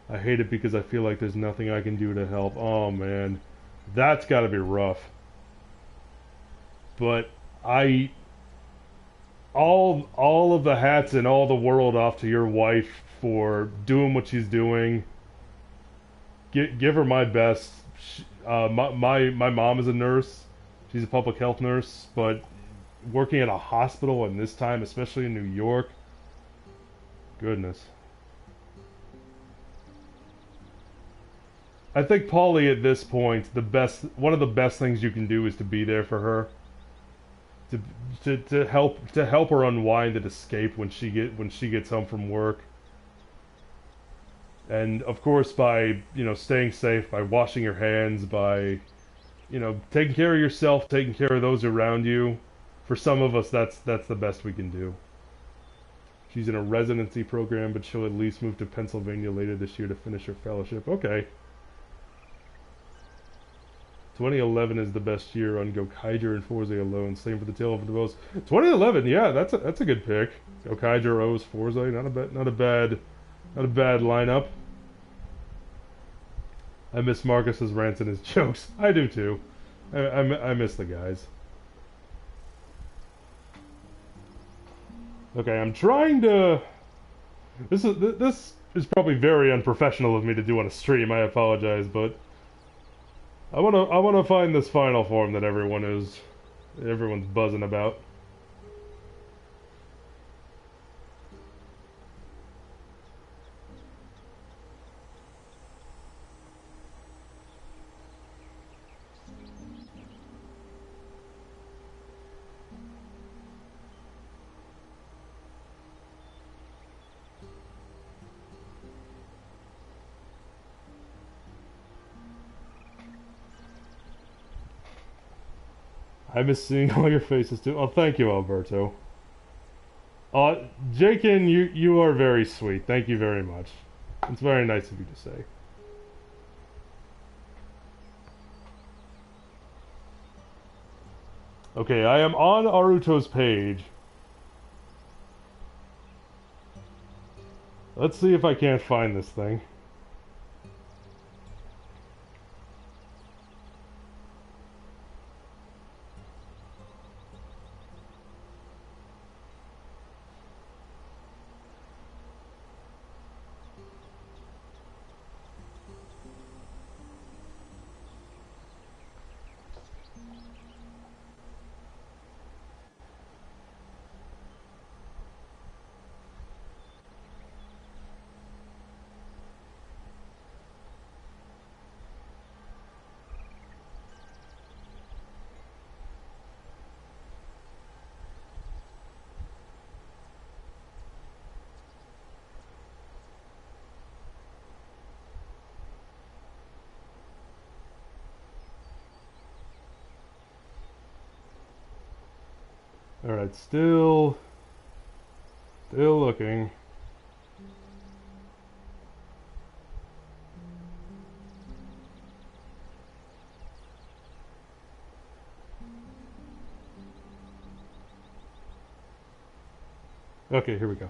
I hate it because I feel like there's nothing I can do to help. Oh man. That's gotta be rough. But all of the hats and all the world off to your wife for doing what she's doing. Give her my best. My mom is a nurse. She's a public health nurse, but working at a hospital in this time, especially in New York, goodness. I think Polly at this point, one of the best things you can do is to be there for her, to help her unwind and escape when she gets home from work. And of course, by staying safe, by washing your hands, by taking care of yourself, taking care of those around you. For some of us, that's the best we can do. She's in a residency program, but she'll at least move to Pennsylvania later this year to finish her fellowship. Okay. 2011 is the best year on Gokaiger and Forza alone. Same for the Tale of the Bells. 2011, yeah, that's a good pick. Gokaiger, O's, Forza, not a bad lineup. I miss Marcus's rants and his jokes. I do too. I miss the guys. Okay, I'm trying to... This is probably very unprofessional of me to do on a stream. I apologize, but I wanna find this final form that everyone's buzzing about. I miss seeing all your faces too. Oh, thank you, Alberto. Jakin, you are very sweet. Thank you very much. It's very nice of you to say. Okay, I am on Aruto's page. Let's see if I can't find this thing. Alright, still looking. Okay, here we go.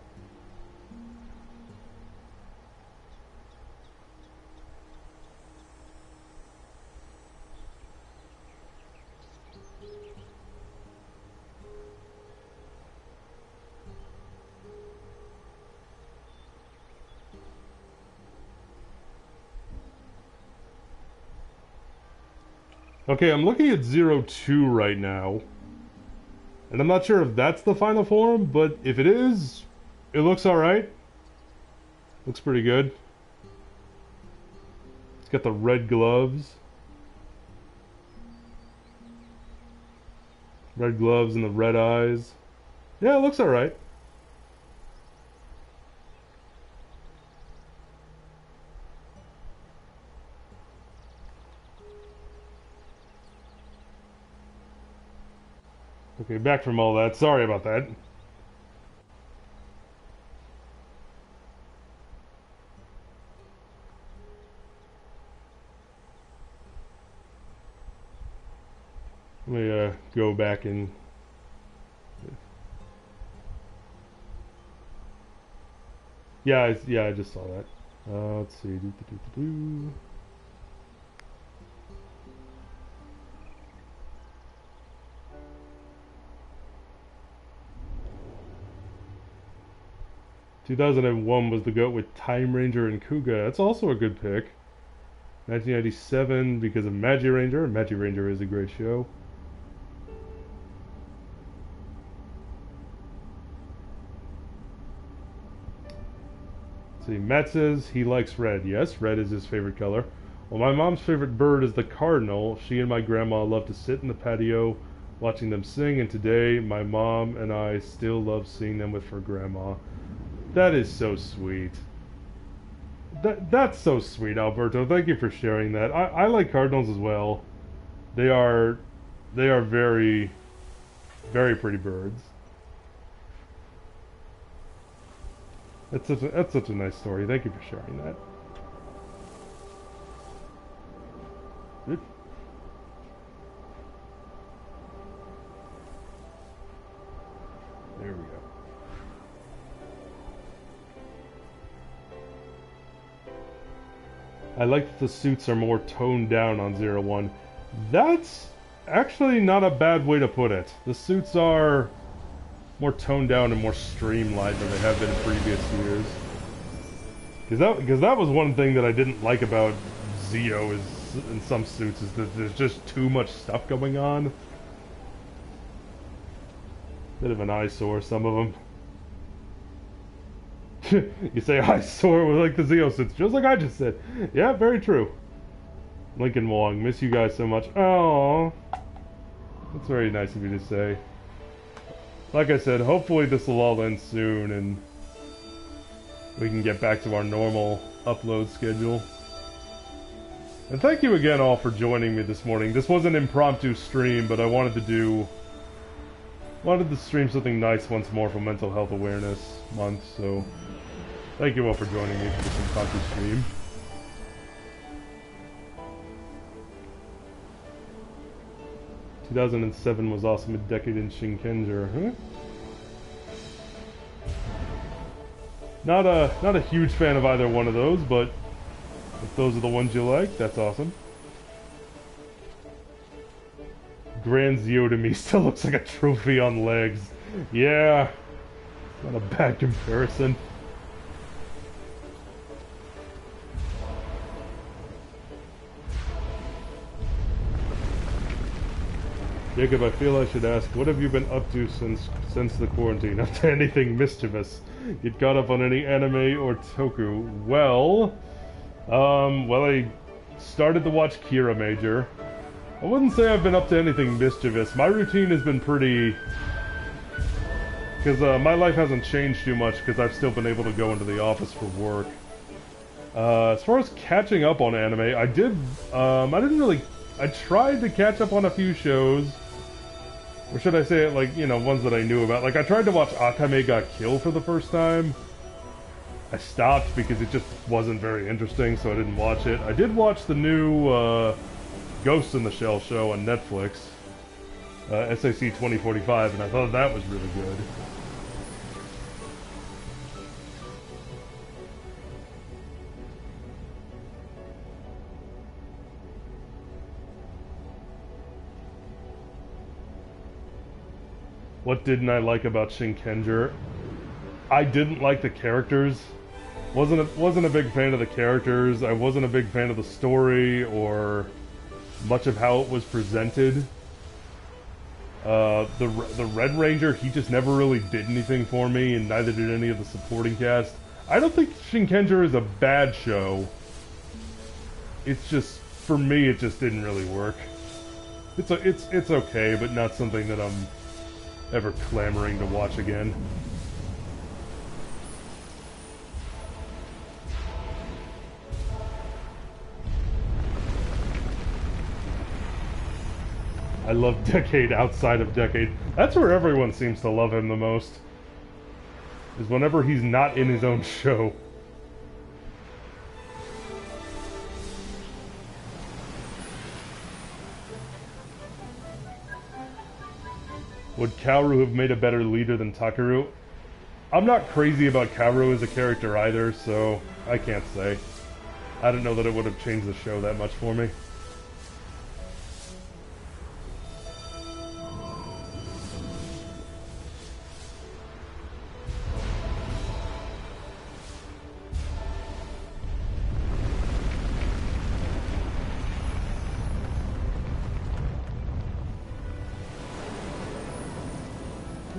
Okay, I'm looking at 02 right now. And I'm not sure if that's the final form, but if it is, it looks alright. Looks pretty good. It's got the red gloves. Red gloves and the red eyes. Yeah, it looks alright. Okay, back from all that. Sorry about that. Let me go back and... Yeah, I just saw that. Let's see. 2001 was the GOAT with Time Ranger and Kuga. That's also a good pick. 1997 because of Magiranger. Magiranger is a great show. Let's see, Matt says he likes red. Yes, red is his favorite color. Well, my mom's favorite bird is the cardinal. She and my grandma love to sit in the patio watching them sing, and today my mom and I still love seeing them with her grandma. That is so sweet. That's so sweet, Alberto. Thank you for sharing that. I like cardinals as well. They are very, very pretty birds. That's such a nice story. Thank you for sharing that. Good. There we go. I like that the suits are more toned down on 01. That's actually not a bad way to put it. The suits are more toned down and more streamlined than they have been in previous years. Because that was one thing that I didn't like about Zeo is in some suits is that there's just too much stuff going on. Bit of an eyesore, some of them. You say eyesore with like the Zeo suits, just like I just said. Yeah, very true. Lincoln Wong, miss you guys so much. Oh, that's very nice of you to say. Like I said, hopefully this will all end soon and we can get back to our normal upload schedule. And thank you again all for joining me this morning. This was an impromptu stream, but I wanted to do wanted to stream something nice once more for Mental Health Awareness Month, so thank you all for joining me for this impromptu stream. "2007 was awesome, a decade in Shinkenger." Huh? Not a huge fan of either one of those, but if those are the ones you like, that's awesome. Grand Zio to me still looks like a trophy on legs. Yeah, not a bad comparison. Jacob, I feel I should ask, what have you been up to since the quarantine? Up to anything mischievous? Get caught up on any anime or toku? Well, I started to watch Kira Major. I wouldn't say I've been up to anything mischievous. My routine has been pretty... Because my life hasn't changed too much because I've still been able to go into the office for work. As far as catching up on anime, I tried to catch up on a few shows. Or should I say it like, ones that I knew about. Like, I tried to watch Akame ga Kill for the first time. I stopped because it just wasn't very interesting, so I didn't watch it. I did watch the new Ghost in the Shell show on Netflix. SAC 2045, and I thought that was really good. What didn't I like about Shinkenger? I didn't like the characters. Wasn't a big fan of the characters. I wasn't a big fan of the story or much of how it was presented. The Red Ranger, he just never really did anything for me, and neither did any of the supporting cast. I don't think Shinkenger is a bad show. It's just, for me, it just didn't really work. It's okay, but not something that I'm ever clamoring to watch again. I love Decade outside of Decade. That's where everyone seems to love him the most. Is whenever he's not in his own show. Would Kaoru have made a better leader than Takeru? I'm not crazy about Kaoru as a character either, so I can't say. I don't know that it would have changed the show that much for me.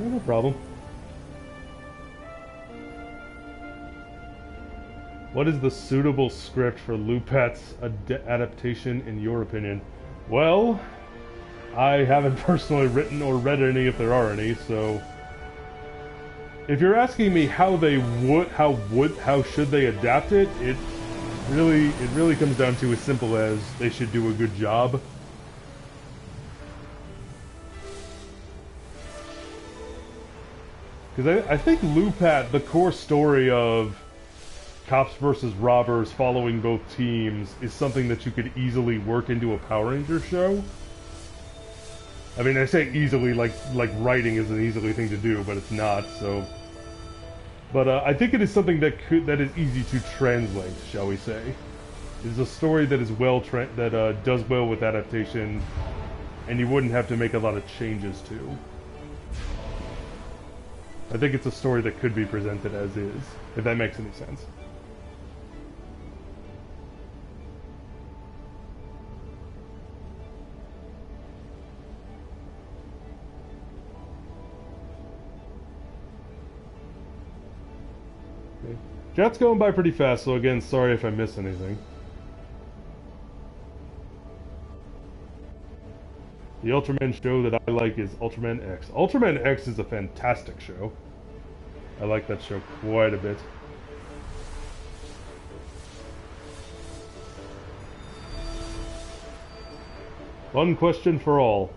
No problem. What is the suitable script for Lupat's adaptation in your opinion? Well, I haven't personally written or read any if there are any, so if you're asking me how should they adapt it, it really comes down to as simple as they should do a good job. Because I think Lupat, the core story of cops versus robbers following both teams, is something that you could easily work into a Power Ranger show. I mean, I say easily like writing is an easy thing to do, but it's not, so... But I think it is something that is easy to translate, shall we say. It's a story that is does well with adaptation, and you wouldn't have to make a lot of changes to. I think it's a story that could be presented as is, if that makes any sense. Okay. Chat's going by pretty fast, so again, sorry if I miss anything. The Ultraman show that I like is Ultraman X. Ultraman X is a fantastic show. I like that show quite a bit. Fun question for all.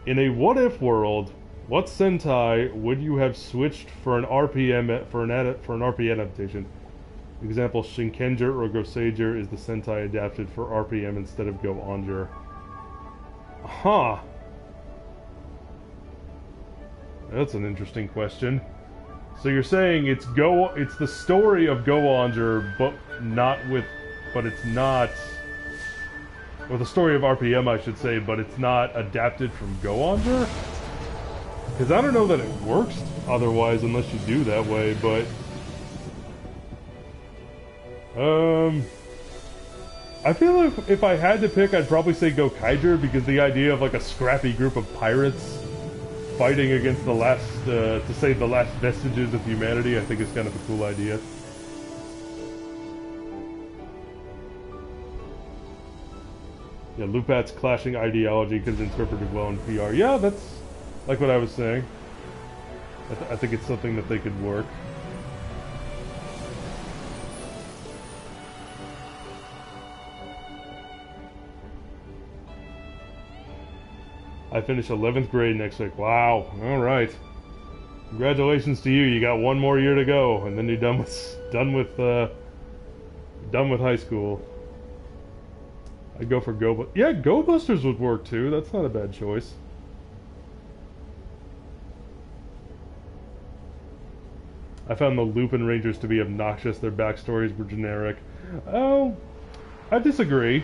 In a what-if world, What Sentai would you have switched for an RPM for an RP adaptation? Example: Shinkenger or Goseiger is the Sentai adapted for RPM instead of Go Onger. Huh. That's an interesting question. So you're saying it's the story of Go Onger, but it's not, or the story of RPM, I should say, but it's not adapted from Go Onger? Because I don't know that it works otherwise unless you do that way, but... I feel like if I had to pick, I'd probably say Gokaiger, because the idea of like a scrappy group of pirates fighting against the last, to save the last vestiges of humanity, I think is kind of a cool idea. Yeah, Lupat's clashing ideology could have interpreted well in PR. Yeah, that's like what I was saying. I think it's something that they could work. I finish 11th grade next week. Wow. All right. Congratulations to you. You got one more year to go, and then you're done with high school. I'd go for yeah, Go Busters would work too. That's not a bad choice. I found the Lupin Rangers to be obnoxious. Their backstories were generic. Oh, I disagree.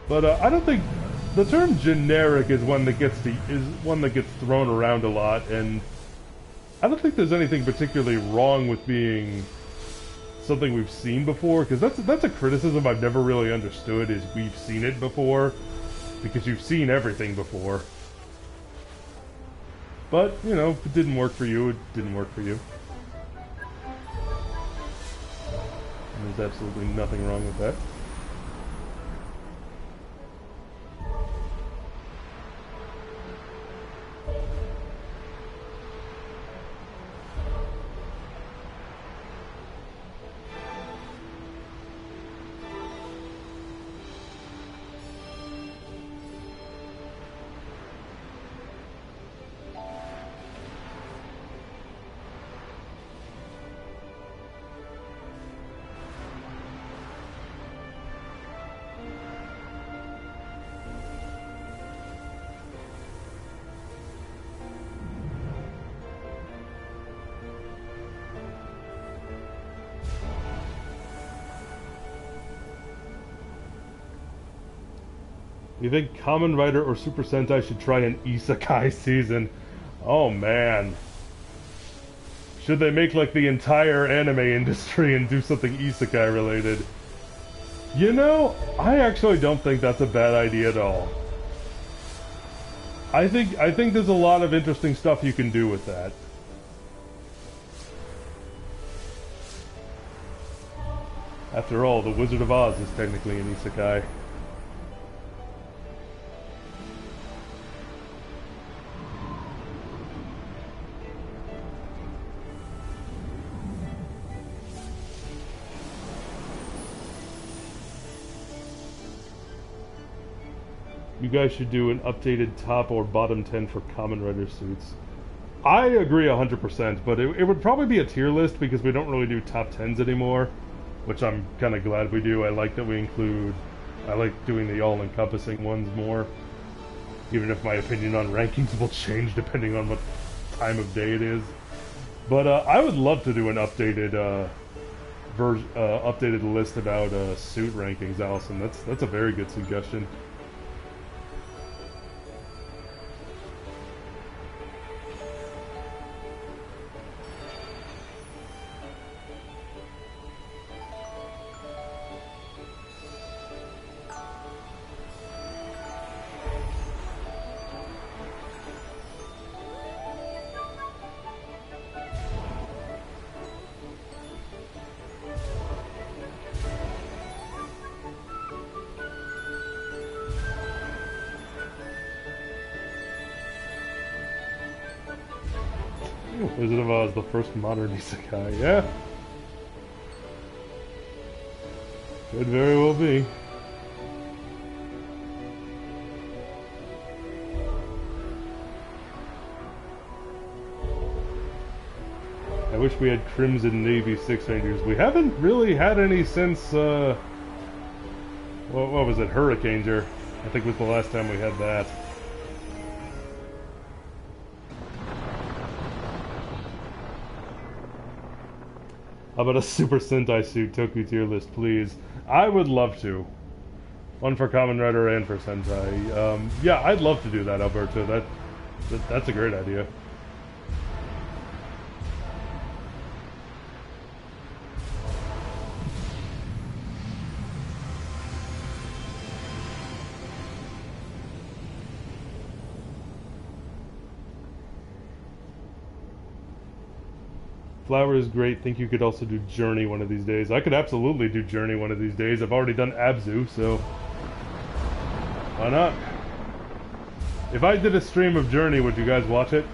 But I don't think the term generic is one that gets thrown around a lot, and I don't think there's anything particularly wrong with being something we've seen before, because that's a criticism I've never really understood, is we've seen it before, because you've seen everything before. But, you know, if it didn't work for you, it didn't work for you. And there's absolutely nothing wrong with that. You think Kamen Rider or Super Sentai should try an isekai season? Oh man. Should they make like the entire anime industry and do something isekai related? You know, I actually don't think that's a bad idea at all. I think there's a lot of interesting stuff you can do with that. After all, The Wizard of Oz is technically an isekai. You guys should do an updated top or bottom 10 for Kamen Rider suits. I agree 100%, but it would probably be a tier list because we don't really do top 10s anymore, which I'm kind of glad we do. I like that we include... I like doing the all-encompassing ones more, even if my opinion on rankings will change depending on what time of day it is. But I would love to do an updated updated list about suit rankings, Allison. That's a very good suggestion. Wizard of Oz, the first modern isekai. Yeah. Could very well be. I wish we had Crimson Navy Six Rangers. We haven't really had any since, what was it, Hurricaneer, I think was the last time we had that. How about a Super Sentai suit Toku tier list, please? I would love to. One for Kamen Rider and for Sentai. Yeah, I'd love to do that, Alberto. That's a great idea. Flower is great. Think you could also do Journey one of these days. I could absolutely do Journey one of these days. I've already done Abzu, so why not? If I did a stream of Journey, would you guys watch it?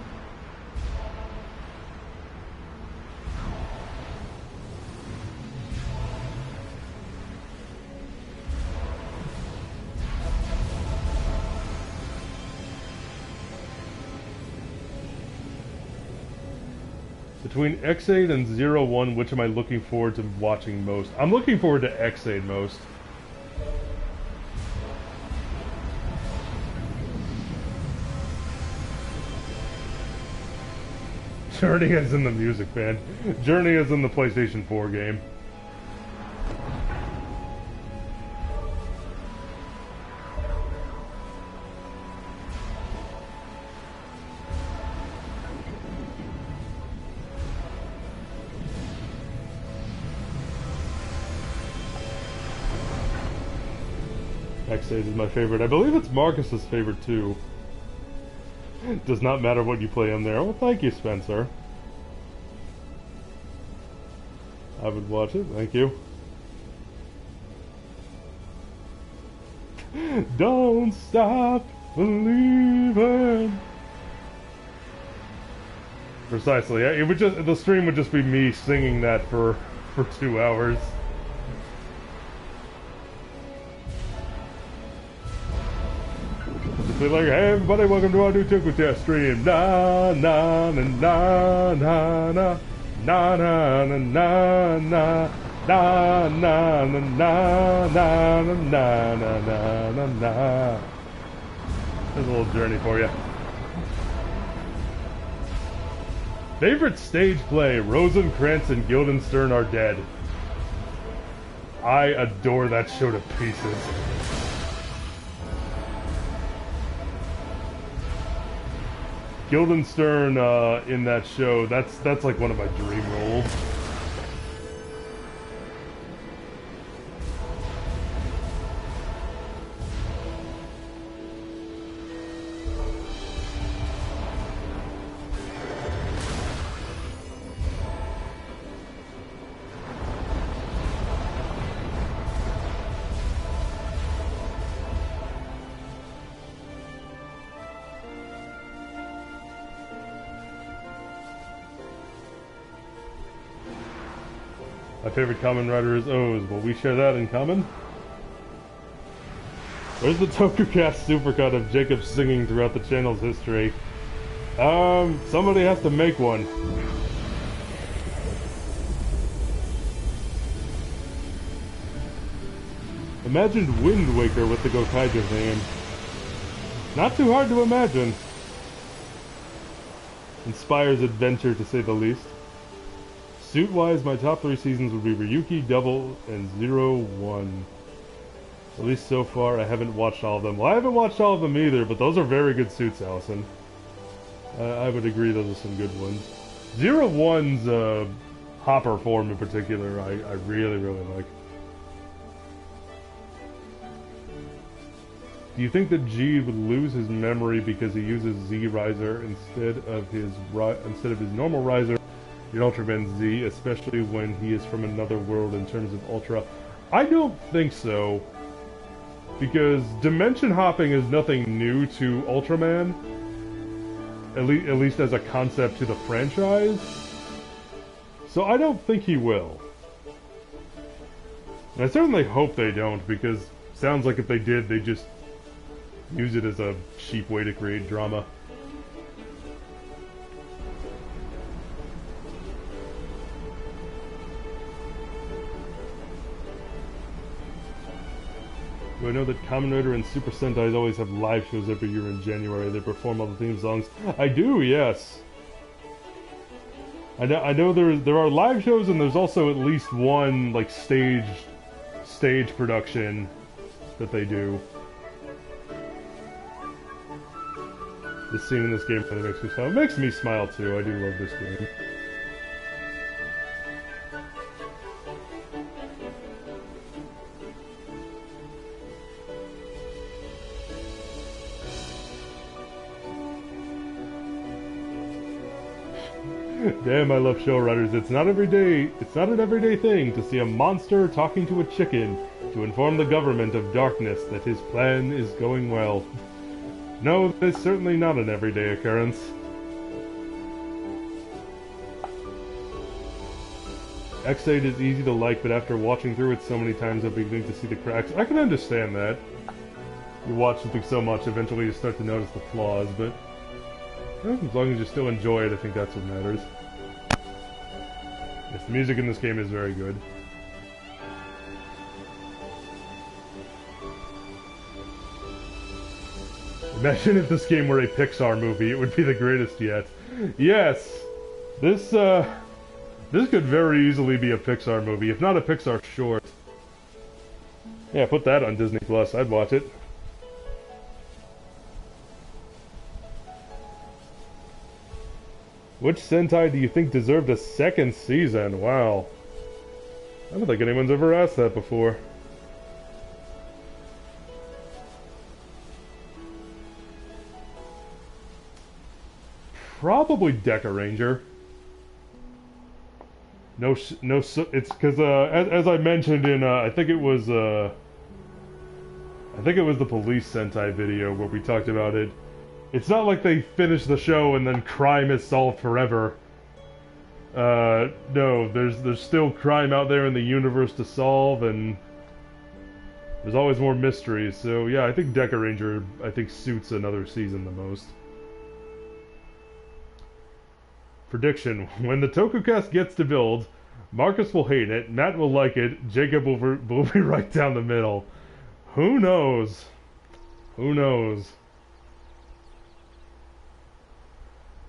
Between X8 and Zero One, which am I looking forward to watching most? I'm looking forward to X8 most. Journey is in the music band. Journey is in the PlayStation 4 game. X8 is my favorite. I believe it's Marcus's favorite too. Does not matter what you play on there. Well, thank you, Spencer. I would watch it. Thank you. Don't stop believing. Precisely. It would just the stream would just be me singing that for 2 hours. Be like, hey everybody, welcome to our new Toku Test stream. Na na na na na na na na na na na na na na na na na na na na. There's a little journey for you. Favorite stage play: Rosencrantz and Guildenstern Are Dead. I adore that show to pieces. Guildenstern in that show, that's like one of my dream roles. My favorite Kamen Rider is O's. Will we share that in common? Where's the TokuCast supercut of Jacob singing throughout the channel's history? Somebody has to make one. Imagine Wind Waker with the Gokaiger theme. Not too hard to imagine. Inspires adventure, to say the least. Suit-wise, my top 3 seasons would be Ryuki, Double, and 0-1. At least so far, I haven't watched all of them. Well, I haven't watched all of them either, but those are very good suits, Allison. I would agree those are some good ones. 0-1's Hopper form in particular, I really, really like. Do you think that G would lose his memory because he uses Z Riser instead of his normal Riser in Ultraman Z, especially when he is from another world in terms of Ultra? I don't think so, because dimension hopping is nothing new to Ultraman, at least as a concept to the franchise, so I don't think he will. And I certainly hope they don't, because it sounds like if they did, they'd just use it as a cheap way to create drama. Do I know that Kamen Rider and Super Sentai always have live shows every year in January? They perform all the theme songs. I do, yes. I know there are live shows and there's also at least one like stage production that they do. The scene in this game really makes me smile. It makes me smile too. I do love this game. Damn, I love show writers. It's not an everyday thing to see a monster talking to a chicken to inform the government of darkness that his plan is going well. No, that's certainly not an everyday occurrence. X8 is easy to like, but after watching through it so many times, I'm beginning to see the cracks. I can understand that. You watch something so much, eventually you start to notice the flaws, but as long as you still enjoy it, I think that's what matters. Yes, the music in this game is very good. Imagine if this game were a Pixar movie, it would be the greatest yet. Yes! This could very easily be a Pixar movie, if not a Pixar short. Yeah, put that on Disney Plus, I'd watch it. Which Sentai do you think deserved a second season? Wow. I don't think anyone's ever asked that before. Probably Deca Ranger. It's because, as I mentioned in, I think it was the Police Sentai video where we talked about it. It's not like they finish the show and then crime is solved forever. No, there's still crime out there in the universe to solve, and there's always more mysteries. So yeah, I think Deca Ranger, suits another season the most. Prediction: when the TokuCast gets to build, Marcus will hate it, Matt will like it, Jacob will be right down the middle. Who knows? Who knows?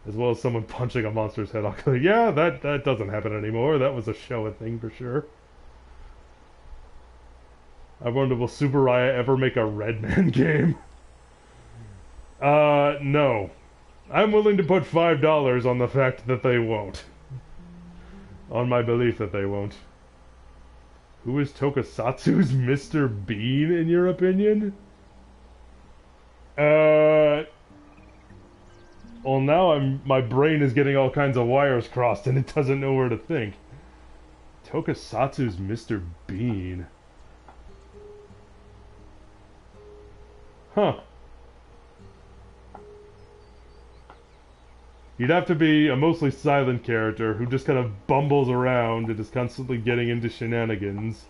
As well as someone punching a monster's head off. Yeah, that doesn't happen anymore. That was a Showa thing for sure. I wonder, will Super Raya ever make a Redman game? No. I'm willing to put $5 on the fact that they won't. On my belief that they won't. Who is Tokusatsu's Mr. Bean, in your opinion? Well, now my brain is getting all kinds of wires crossed and it doesn't know where to think. Tokusatsu's Mr. Bean. Huh. You'd have to be a mostly silent character who just kind of bumbles around and is constantly getting into shenanigans.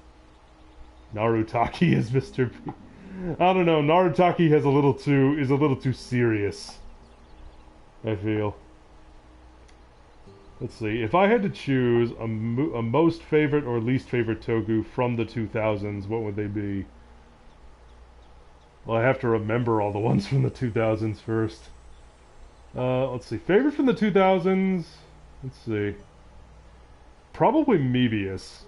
Narutaki is Mr. Bean. I don't know, Narutaki is a little too serious, I feel. Let's see, if I had to choose a most favorite or least favorite Toku from the 2000s, what would they be? Well, I have to remember all the ones from the 2000s first. Let's see, favorite from the 2000s? Let's see. Probably Mebius.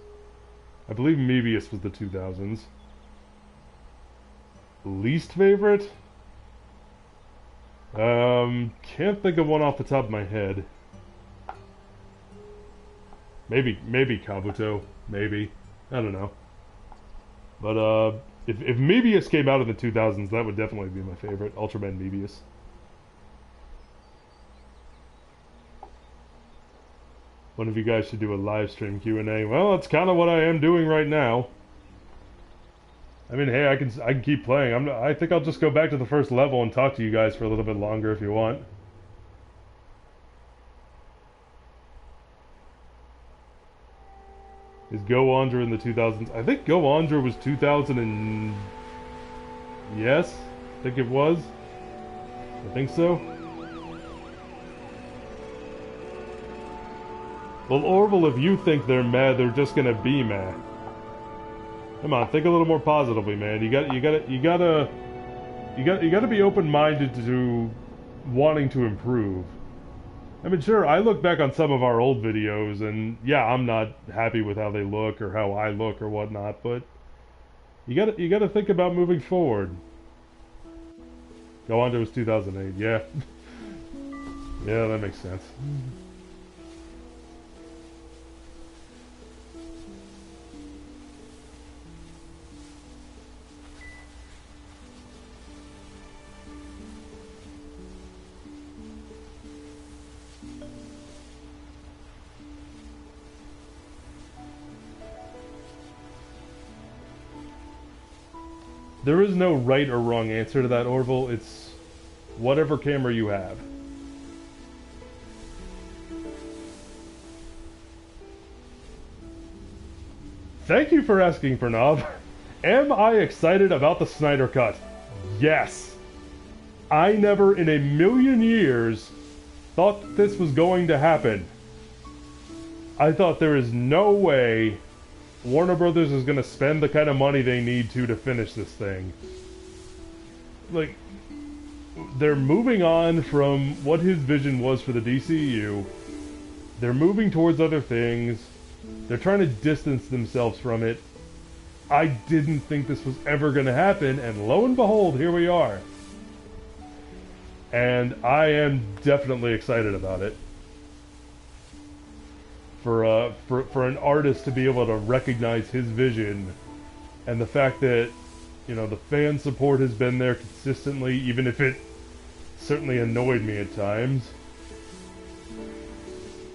I believe Mebius was the 2000s. Least favorite? Can't think of one off the top of my head. Maybe Kabuto. Maybe. I don't know. But, if Mebius came out in the 2000s, that would definitely be my favorite. Ultraman Mebius. One of you guys should do a live stream Q&A. Well, that's kind of what I am doing right now. I mean, hey, I can keep playing. I think I'll just go back to the first level and talk to you guys for a little bit longer if you want. Is Go Andra in the 2000s? I think Go Andra was 2000 and... Yes, I think it was. I think so. Well, Orville, if you think they're mad, they're just gonna be mad. Come on, think a little more positively, man. You gotta be open-minded to wanting to improve. I mean, sure, I look back on some of our old videos, and yeah, I'm not happy with how they look or how I look or whatnot, but you gotta think about moving forward. Go on to his 2008, yeah. Yeah, that makes sense. There is no right or wrong answer to that, Orville. It's whatever camera you have. Thank you for asking, Pranav. Am I excited about the Snyder Cut? Yes. I never in a million years thought this was going to happen. I thought there is no way Warner Brothers is going to spend the kind of money they need to finish this thing. Like, they're moving on from what his vision was for the DCU. They're moving towards other things. They're trying to distance themselves from it. I didn't think this was ever going to happen, and lo and behold, here we are. And I am definitely excited about it. For an artist to be able to recognize his vision, and the fact that, you know, the fan support has been there consistently, even if it certainly annoyed me at times.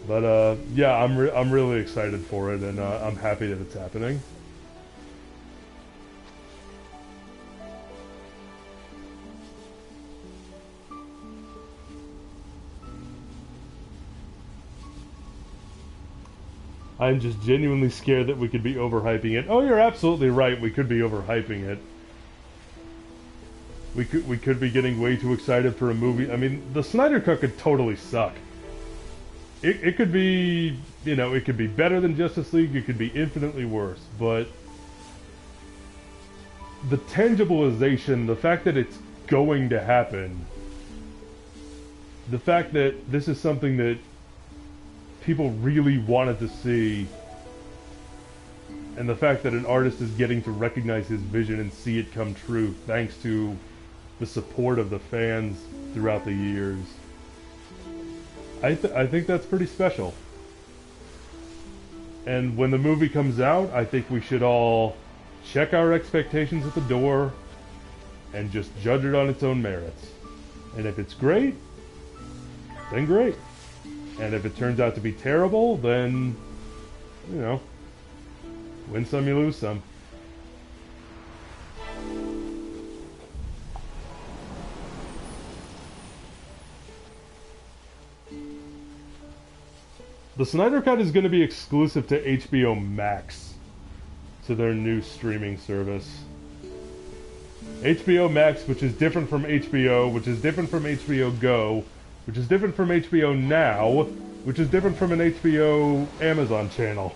But yeah, I'm really excited for it, and I'm happy that it's happening. I'm just genuinely scared that we could be overhyping it. Oh, you're absolutely right. We could be overhyping it. We could be getting way too excited for a movie. I mean, the Snyder Cut could totally suck. It could be, you know, it could be better than Justice League. It could be infinitely worse. But the tangibilization, the fact that it's going to happen, the fact that this is something that people really wanted to see, and the fact that an artist is getting to recognize his vision and see it come true thanks to the support of the fans throughout the years. I think that's pretty special. And when the movie comes out, I think we should all check our expectations at the door and just judge it on its own merits. And if it's great, then great. And if it turns out to be terrible, then, you know, win some, you lose some. The Snyder Cut is going to be exclusive to HBO Max, to their new streaming service. HBO Max, which is different from HBO, which is different from HBO Go, which is different from HBO Now, which is different from an HBO Amazon channel.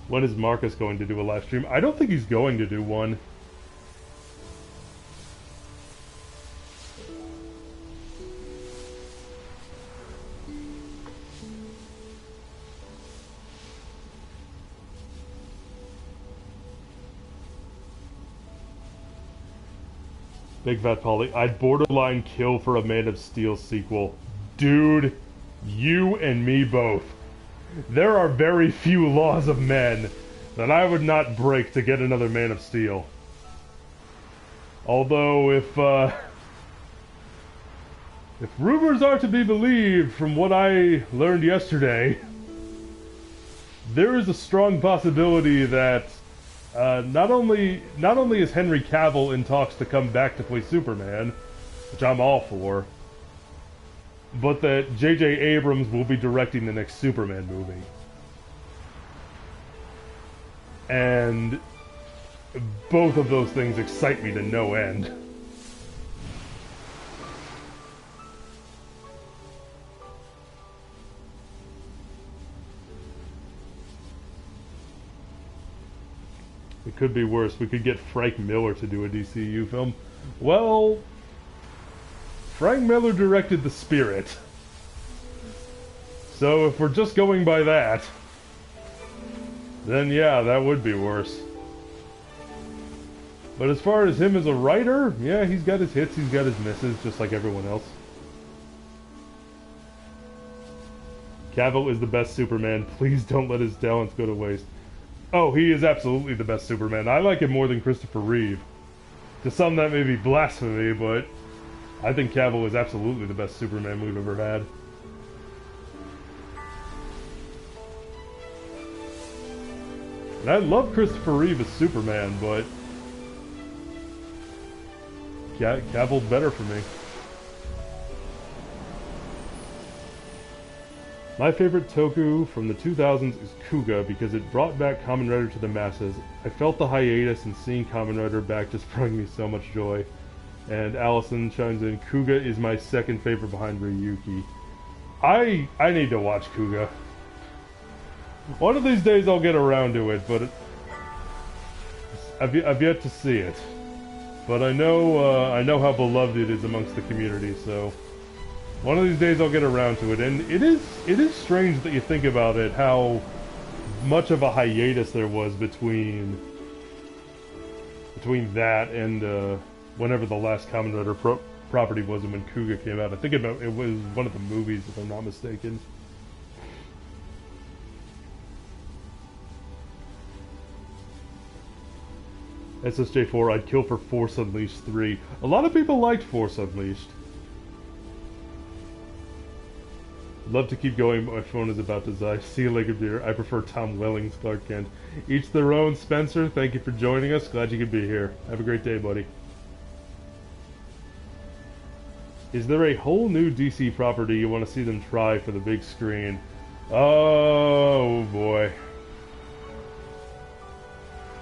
When is Marcus going to do a live stream? I don't think he's going to do one. Big Fat Polly, I'd borderline kill for a Man of Steel sequel. Dude, you and me both. There are very few laws of men that I would not break to get another Man of Steel. Although, if rumors are to be believed from what I learned yesterday, there is a strong possibility that not only is Henry Cavill in talks to come back to play Superman, which I'm all for, but that J.J. Abrams will be directing the next Superman movie. And both of those things excite me to no end. It could be worse. We could get Frank Miller to do a DCU film. Well, Frank Miller directed The Spirit. So if we're just going by that, then yeah, that would be worse. But as far as him as a writer, yeah, he's got his hits, he's got his misses, just like everyone else. Cavill is the best Superman. Please don't let his talents go to waste. Oh, he is absolutely the best Superman. I like him more than Christopher Reeve. To some that may be blasphemy, but I think Cavill is absolutely the best Superman we've ever had. And I love Christopher Reeve as Superman, but Cavill's better for me. My favorite Toku from the 2000s is Kuga because it brought back Kamen Rider to the masses. I felt the hiatus and seeing Kamen Rider back just brought me so much joy. And Allison chimes in, Kuga is my second favorite behind Ryuki. I need to watch Kuga. One of these days I'll get around to it, but I've yet to see it. But I know how beloved it is amongst the community, so one of these days I'll get around to it. And it is strange that you think about it, how much of a hiatus there was between that and whenever the last Kamen Rider property was and when Kuga came out. I think it was one of the movies, if I'm not mistaken. SSJ4, I'd kill for Force Unleashed 3. A lot of people liked Force Unleashed. Love to keep going, but my phone is about to die. See you later, dear. I prefer Tom Welling's Clark Kent. Each their own. Spencer, thank you for joining us. Glad you could be here. Have a great day, buddy. Is there a whole new DC property you want to see them try for the big screen? Oh, boy.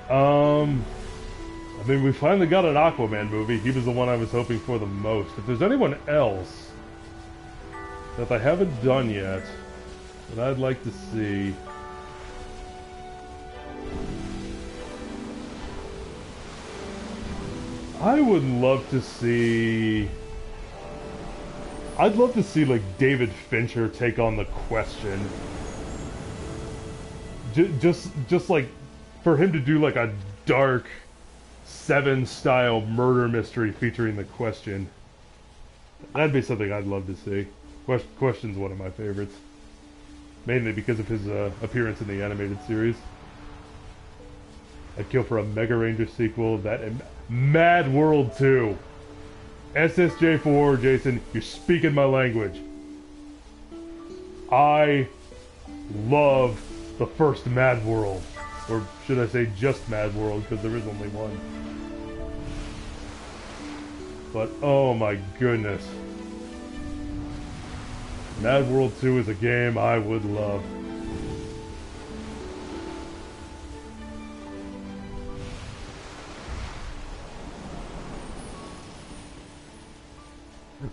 I mean, we finally got an Aquaman movie. He was the one I was hoping for the most. If there's anyone else that I haven't done yet that I'd like to see, I would love to see... I'd love to see, like, David Fincher take on The Question. Just like, for him to do, like, a dark Seven-style murder mystery featuring The Question. That'd be something I'd love to see. Question's one of my favorites. Mainly because of his appearance in the animated series. I'd kill for a Mega Ranger sequel, that and Mad World 2. SSJ4, Jason, you're speaking my language. I love the first Mad World. Or should I say just Mad World, because there is only one. But, oh my goodness. Mad World 2 is a game I would love.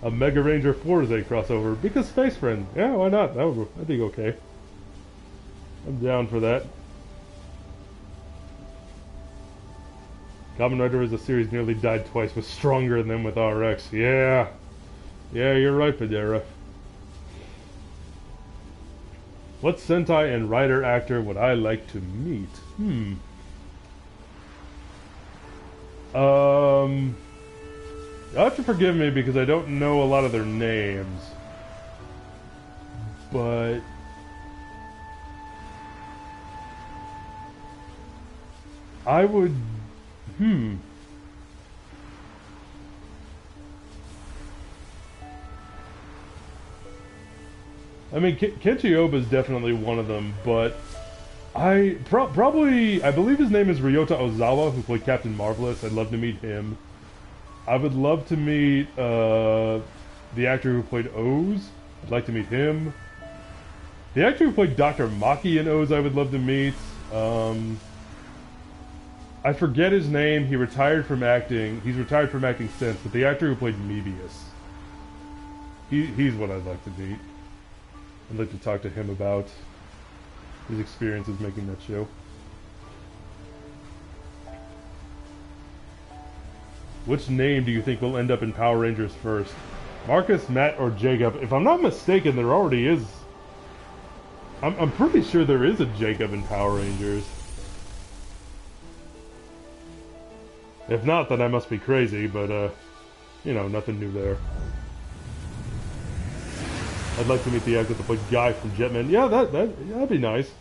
A Mega Ranger Forza crossover, because Space Friend. Yeah, why not? That'd be okay. I'm down for that. Kamen Rider as a series nearly died twice, was stronger than with RX. Yeah. Yeah, you're right, Padera. What Sentai and Rider actor would I like to meet? You'll have to forgive me because I don't know a lot of their names. But... I would... I mean, Kenshi Oba is definitely one of them, but I believe his name is Ryota Ozawa, who played Captain Marvelous. I'd love to meet him. I would love to meet the actor who played Oz. I'd like to meet him. The actor who played Dr. Maki in Oz, I would love to meet. I forget his name. He retired from acting. He's retired from acting since, but the actor who played Mebius. He's what I'd like to meet. I'd like to talk to him about his experiences making that show. Which name do you think will end up in Power Rangers first? Marcus, Matt, or Jacob? If I'm not mistaken, there already is... I'm pretty sure there is a Jacob in Power Rangers. If not, then I must be crazy, but, you know, nothing new there. I'd like to meet the actor that played Guy from Jetman. Yeah, that'd be nice.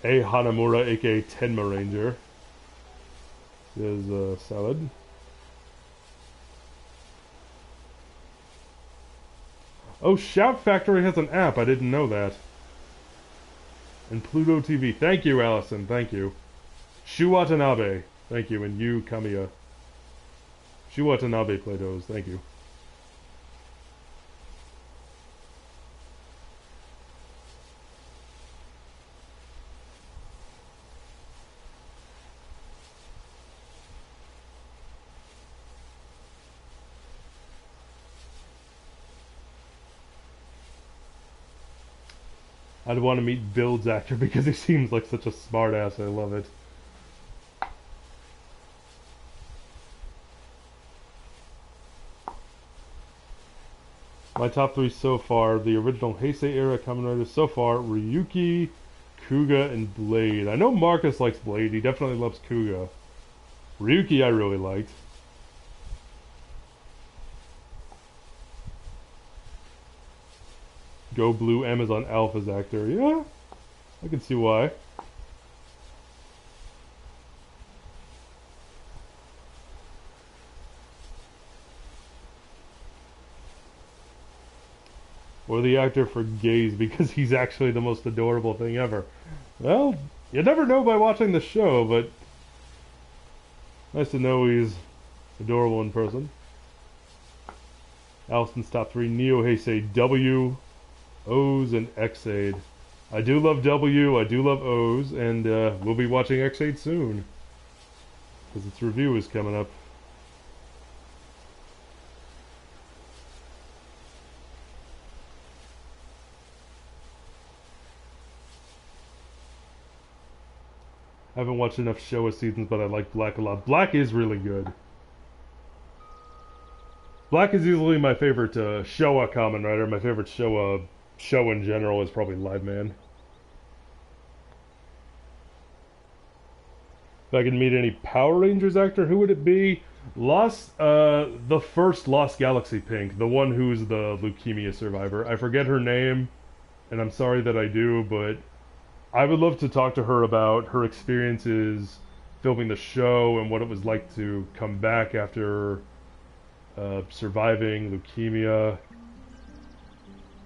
A. Hanamura, aka Tenma Ranger. Is salad. Oh, Shout Factory has an app. I didn't know that. And Pluto TV. Thank you, Allison. Thank you. Shu Watanabe. Thank you. And you, Kamiya. Shu Watanabe played those. Thank you. I'd want to meet Build's actor because he seems like such a smartass. I love it. My top 3 so far, the original Heisei era Kamen Riders so far, Ryuki, Kuga, and Blade. I know Marcus likes Blade, he definitely loves Kuga. Ryuki I really liked. Go Blue Amazon Alpha's actor. Yeah, I can see why. Or the actor for Gaze because he's actually the most adorable thing ever. Well, you never know by watching the show, but nice to know he's adorable in person. Allison's top 3, Neo Heisei, W, O's, and X-Aid. I do love W, I do love O's, and we'll be watching X-Aid soon. Because its review is coming up. I haven't watched enough Showa seasons, but I like Black a lot. Black is really good. Black is easily my favorite Showa Kamen Rider. My favorite Showa show in general is probably Live Man. If I could meet any Power Rangers actor, who would it be? The first Lost Galaxy Pink, the one who's the leukemia survivor. I forget her name, and I'm sorry that I do, but I would love to talk to her about her experiences filming the show and what it was like to come back after surviving leukemia,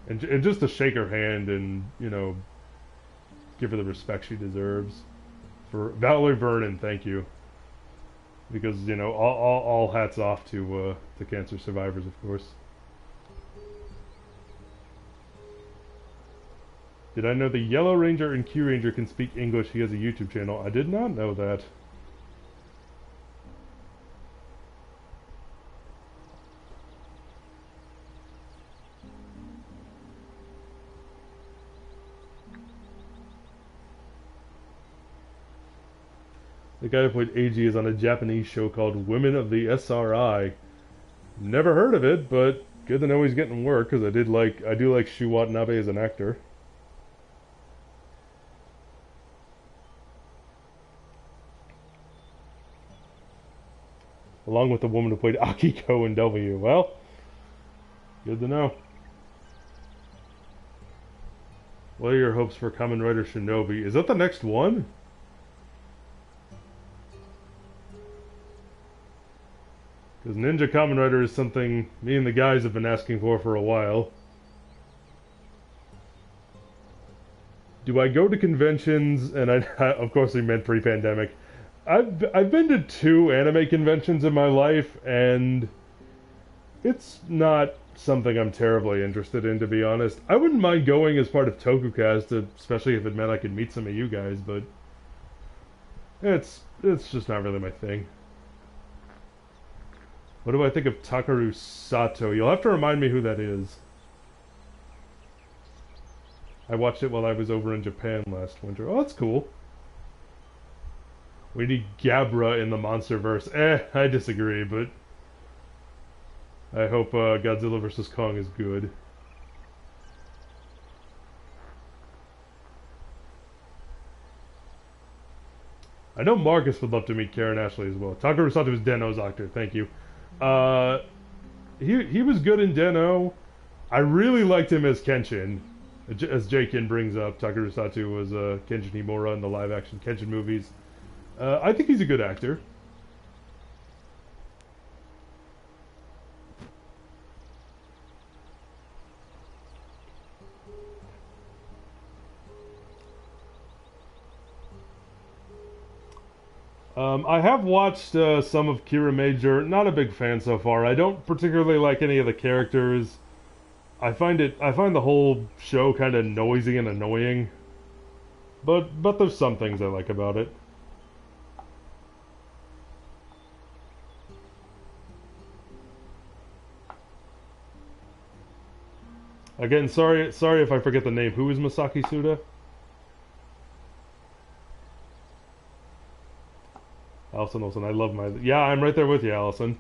and just to shake her hand and, you know, give her the respect she deserves. For Valerie Vernon, thank you, because, you know, all hats off to cancer survivors, of course. Did I know the Yellow Ranger and Q Ranger can speak English? He has a YouTube channel. I did not know that. The guy who played AG is on a Japanese show called Women of the SRI. Never heard of it, but good to know he's getting work, because I do like Shu Watanabe as an actor. Along with the woman who played Akiko in W. Well, good to know. What are your hopes for Kamen Rider Shinobi? Is that the next one? Because Ninja Kamen Rider is something me and the guys have been asking for a while. Do I go to conventions? And of course, we meant pre-pandemic. I've been to 2 anime conventions in my life, and it's not something I'm terribly interested in, to be honest. I wouldn't mind going as part of TokuCast, especially if it meant I could meet some of you guys, but it's just not really my thing. What do I think of Takaru Sato? You'll have to remind me who that is. I watched it while I was over in Japan last winter. Oh, that's cool. We need Gabra in the MonsterVerse. I disagree, but I hope Godzilla vs. Kong is good. I know Marcus would love to meet Karen Ashley as well. Takeru Sato was Den-O's actor. Thank you. Uh, he was good in Den-O. I really liked him as Kenshin. As J-Kin brings up, Takeru Sato was Kenshin Himura in the live-action Kenshin movies. I think he's a good actor. I have watched some of Kira Major. Not a big fan so far. I don't particularly like any of the characters. I find the whole show kind of noisy and annoying. But there's some things I like about it. Again, sorry if I forget the name. Who is Masaki Suda? Allison Olsen, I love my... Yeah, I'm right there with you, Allison.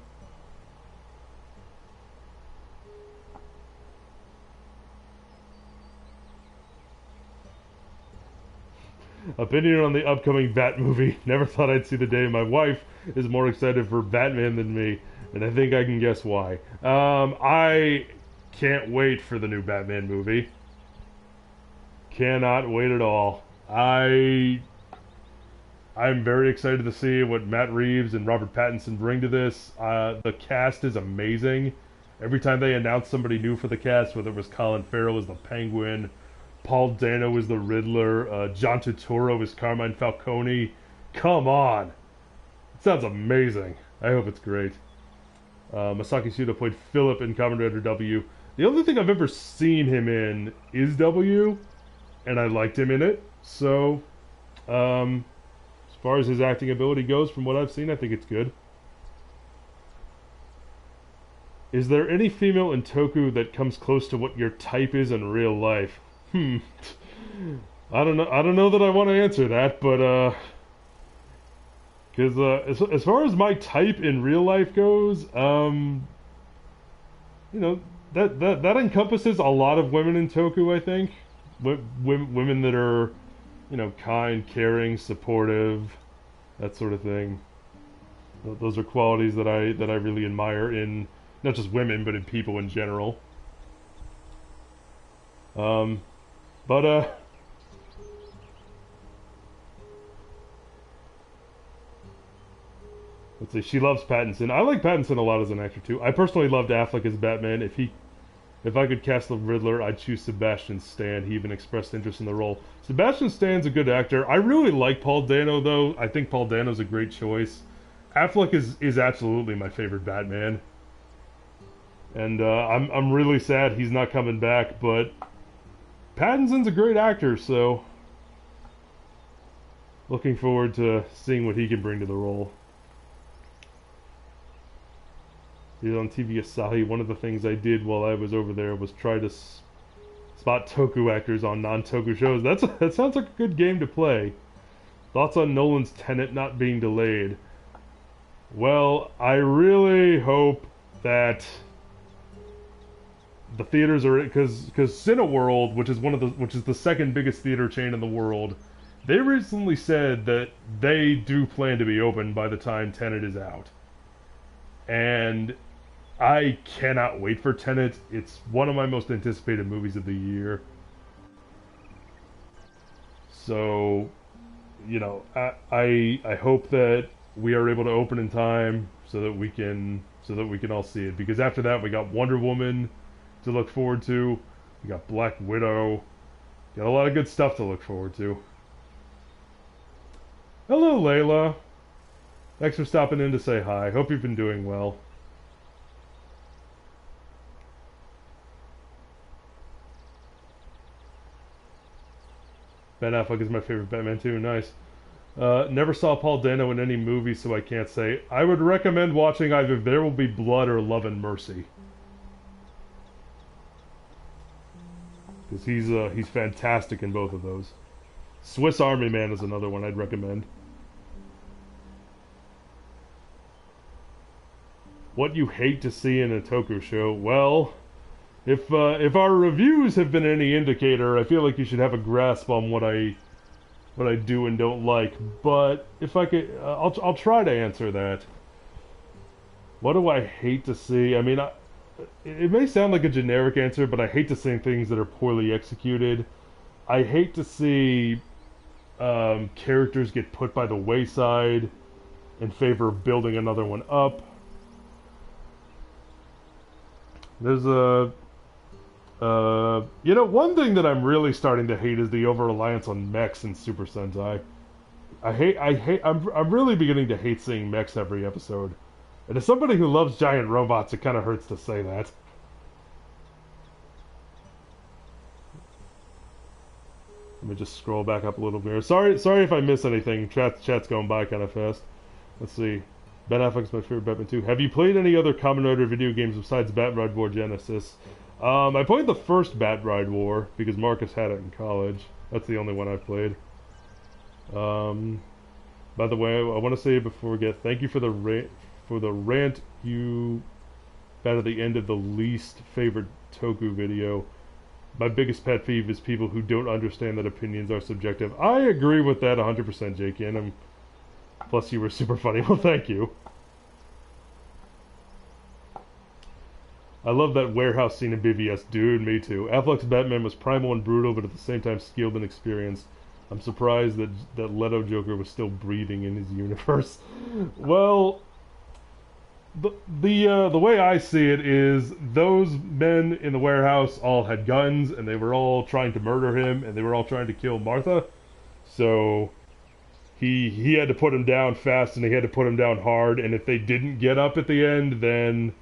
Opinion on the upcoming Bat movie. Never thought I'd see the day. My wife is more excited for Batman than me, and I think I can guess why. I can't wait for the new Batman movie. Cannot wait at all. I'm very excited to see what Matt Reeves and Robert Pattinson bring to this. The cast is amazing. Every time they announce somebody new for the cast, whether it was Colin Farrell as the Penguin, Paul Dano as the Riddler, John Turturro as Carmine Falcone. Come on! It sounds amazing. I hope it's great. Masaki Suda played Philip in Kamen Rider W. The only thing I've ever seen him in is W, and I liked him in it. So, as far as his acting ability goes, from what I've seen, I think it's good. Is there any female in Toku that comes close to what your type is in real life? I don't know. I don't know that I want to answer that, but because as far as my type in real life goes, you know, that encompasses a lot of women in Toku. I think women that are, you know, kind, caring, supportive, that sort of thing. Those are qualities that I really admire in not just women, but in people in general. But let's see. She loves Pattinson. I like Pattinson a lot as an actor too. I personally loved Affleck as Batman. If I could cast the Riddler, I'd choose Sebastian Stan. He even expressed interest in the role. Sebastian Stan's a good actor. I really like Paul Dano, though. I think Paul Dano's a great choice. Affleck is absolutely my favorite Batman. And I'm really sad he's not coming back, but Pattinson's a great actor, so looking forward to seeing what he can bring to the role. He's on TV Asahi. One of the things I did while I was over there was try to spot Toku actors on non-Toku shows. That sounds like a good game to play. Thoughts on Nolan's Tenet not being delayed? Well, I really hope that the theaters are, because Cineworld, which is the second biggest theater chain in the world, they recently said that they do plan to be open by the time Tenet is out. And I cannot wait for Tenet. It's one of my most anticipated movies of the year. So, you know, I hope that we are able to open in time so that we can all see it. Because after that, we got Wonder Woman to look forward to. We got Black Widow. Got a lot of good stuff to look forward to. Hello, Layla. Thanks for stopping in to say hi. Hope you've been doing well. Ben Affleck is my favorite Batman too. Nice. Never saw Paul Dano in any movie, so I can't say. I would recommend watching either There Will Be Blood or Love and Mercy. Because he's fantastic in both of those. Swiss Army Man is another one I'd recommend. What you hate to see in a Toku show? Well, if our reviews have been any indicator, I feel like you should have a grasp on what I do and don't like. But if I could, I'll try to answer that. What do I hate to see? I mean, it may sound like a generic answer, but I hate to see things that are poorly executed. I hate to see characters get put by the wayside in favor of building another one up. There's you know, one thing that I'm really starting to hate is the over-reliance on mechs in Super Sentai. I'm really beginning to hate seeing mechs every episode. And as somebody who loves giant robots, it kind of hurts to say that. Let me just scroll back up a little bit. Sorry if I miss anything. Chat's going by kind of fast. Let's see. Ben Affleck's my favorite Batman too. Have you played any other Kamen Rider video games besides Bat Ride War Genesis? I played the first Bat Ride War because Marcus had it in college. That's the only one I've played. By the way, I want to say before we get, thank you for the rant you had at the end of the least favorite Toku video. My biggest pet peeve is people who don't understand that opinions are subjective. I agree with that 100%, J.K. Plus, you were super funny. Well, thank you. I love that warehouse scene in BVS. Dude, me too. Affleck's Batman was primal and brutal, but at the same time skilled and experienced. I'm surprised that Leto Joker was still breathing in his universe. Well, the way I see it is those men in the warehouse all had guns and they were all trying to murder him and they were all trying to kill Martha. So he had to put him down fast and he had to put him down hard, and if they didn't get up at the end, then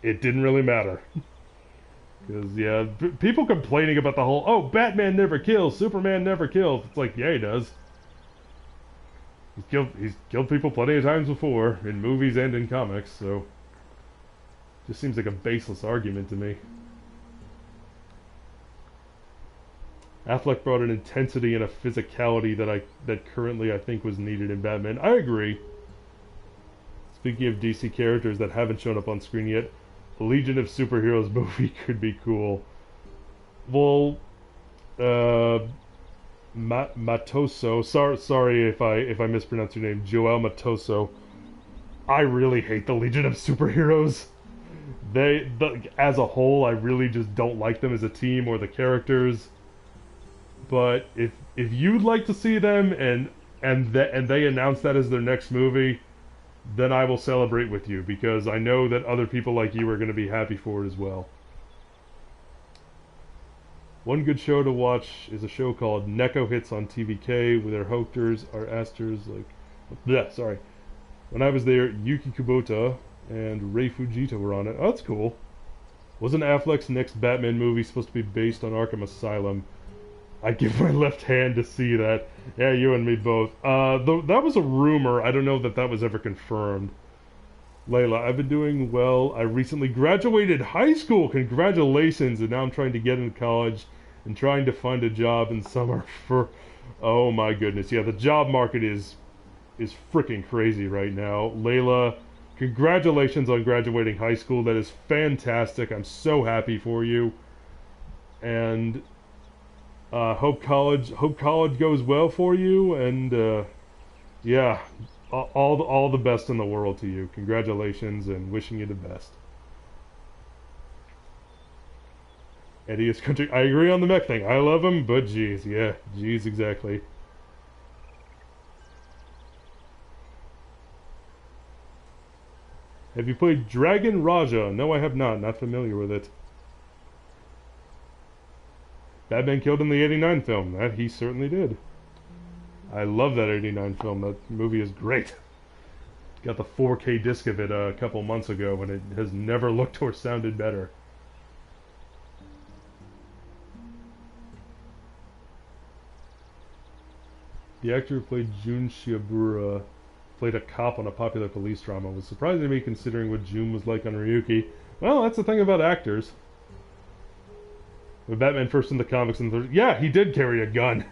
it didn't really matter. Because, yeah, people complaining about the whole, oh, Batman never kills, Superman never kills. It's like, yeah, he does. He's killed people plenty of times before, in movies and in comics, so just seems like a baseless argument to me. Affleck brought an intensity and a physicality that currently I think was needed in Batman. I agree. Speaking of DC characters that haven't shown up on screen yet, a Legion of Superheroes movie could be cool. Well, Matoso. Sorry if I mispronounce your name, Joel Matoso. I really hate the Legion of Superheroes. As a whole, I really just don't like them as a team or the characters. But if you'd like to see them and they announce that as their next movie, then I will celebrate with you, because I know that other people like you are going to be happy for it as well. One good show to watch is a show called Neko Hits on TVK, where their hosts are actors like... Yeah, sorry. When I was there, Yuki Kubota and Ray Fujita were on it. Oh, that's cool. Wasn't Affleck's next Batman movie supposed to be based on Arkham Asylum? I'd give my left hand to see that. Yeah, you and me both. That was a rumor. I don't know that was ever confirmed. Layla, I've been doing well. I recently graduated high school. Congratulations. And now I'm trying to get into college and trying to find a job in summer for... Oh my goodness. Yeah, the job market is freaking crazy right now. Layla, congratulations on graduating high school. That is fantastic. I'm so happy for you. And... hope college goes well for you, and yeah, all the best in the world to you. Congratulations, and wishing you the best. Eddie is country. I agree on the mech thing. I love him, but geez, yeah, geez, exactly. Have you played Dragon Raja? No, I have not. Not familiar with it. Batman killed in the '89 film. That he certainly did. I love that '89 film. That movie is great. Got the 4K disc of it a couple months ago, and it has never looked or sounded better. The actor who played Jun Shiabura played a cop on a popular police drama. It was surprising to me considering what Jun was like on Ryuki. Well, that's the thing about actors. When Batman first in the comics, yeah, he did carry a gun.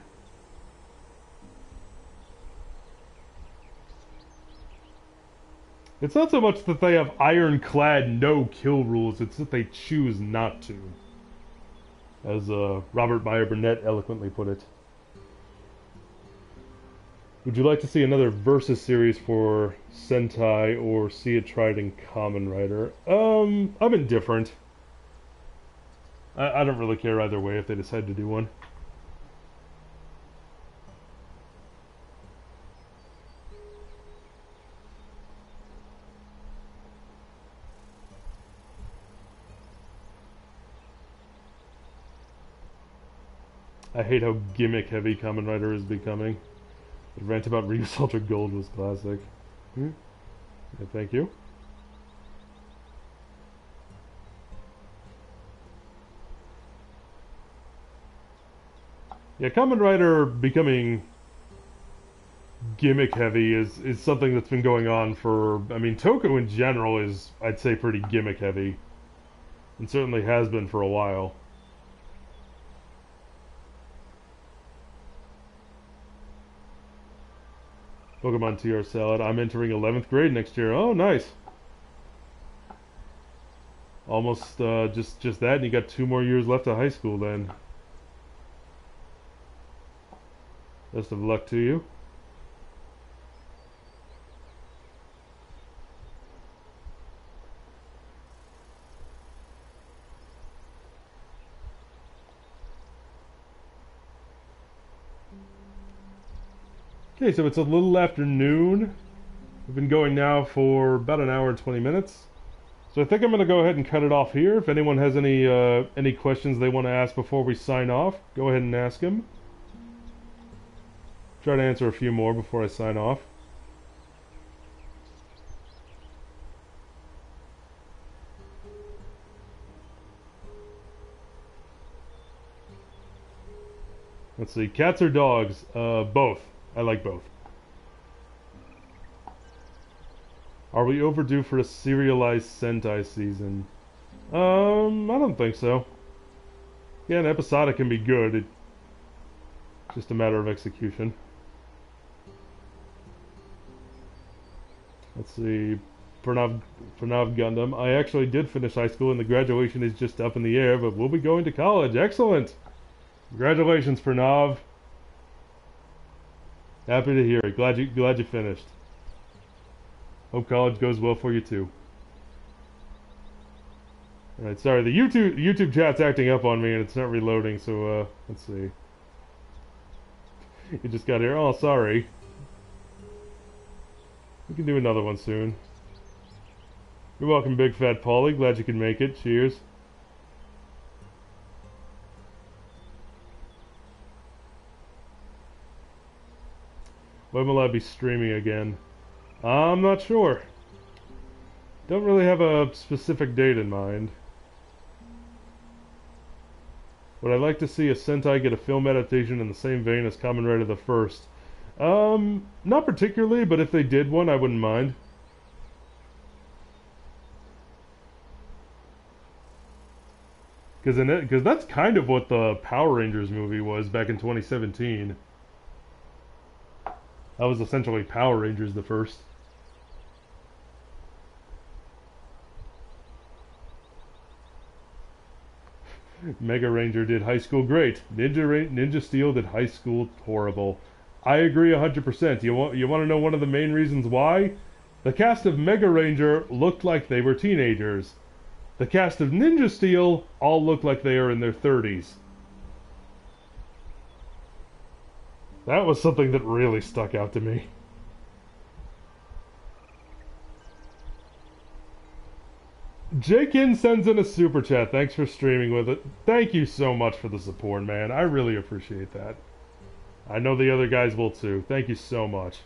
It's not so much that they have ironclad no kill rules, it's that they choose not to. As Robert Meyer Burnett eloquently put it. Would you like to see another Versus series for Sentai or see it tried in Kamen Rider? I'm indifferent. I don't really care either way if they decide to do one. I hate how gimmick-heavy Kamen Rider is becoming. The rant about Reus Ultra Gold was classic. Yeah, thank you. Yeah, Kamen Rider becoming gimmick-heavy is something that's been going on for... I mean, Toko in general is, I'd say, pretty gimmick-heavy. And certainly has been for a while. Pokemon TR Salad. I'm entering 11th grade next year. Oh, nice. Almost just that, and you got 2 more years left of high school then. Best of luck to you. Okay, so it's a little after noon. We've been going now for about an hour and 20 minutes. So I think I'm going to go ahead and cut it off here. If anyone has any questions they want to ask before we sign off, go ahead and ask them. Try to answer a few more before I sign off. Let's see, cats or dogs? Both. I like both. Are we overdue for a serialized Sentai season? I don't think so. Yeah, an episodic can be good. It's just a matter of execution. Let's see. Pranav Gundam. I actually did finish high school and the graduation is just up in the air, but we'll be going to college. Excellent! Congratulations, Pranav. Happy to hear it. Glad you finished. Hope college goes well for you too. Alright, sorry, the YouTube chat's acting up on me and it's not reloading, so let's see. You just got here. Oh, sorry. We can do another one soon. You're welcome, Big Fat Paulie. Glad you could make it. Cheers. When will I be streaming again? I'm not sure. Don't really have a specific date in mind. Would I like to see a Sentai get a film adaptation in the same vein as Kamen Rider the First? Not particularly, but if they did one, I wouldn't mind. Because that's kind of what the Power Rangers movie was back in 2017. That was essentially Power Rangers the First. Mega Ranger did high school great. Ninja Steel did high school horrible. I agree 100%. You want to know one of the main reasons why? The cast of Mega Ranger looked like they were teenagers. The cast of Ninja Steel all look like they are in their 30s. That was something that really stuck out to me. Jakin sends in a super chat. Thanks for streaming with it. Thank you so much for the support, man. I really appreciate that. I know the other guys will too. Thank you so much.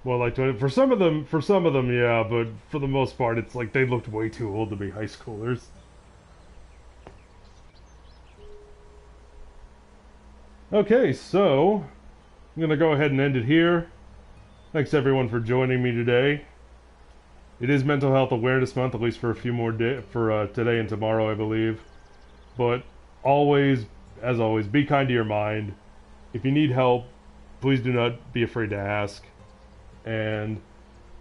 Well, like for some of them, yeah, but for the most part, it's like they looked way too old to be high schoolers. Okay, so I'm gonna go ahead and end it here. Thanks everyone for joining me today. It is Mental Health Awareness Month, at least for a few more days, for today and tomorrow, I believe. But always, as always, be kind to your mind. If you need help, please do not be afraid to ask. And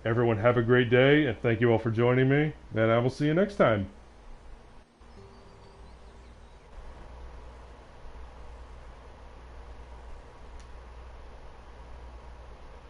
everyone have a great day, and thank you all for joining me, and I will see you next time.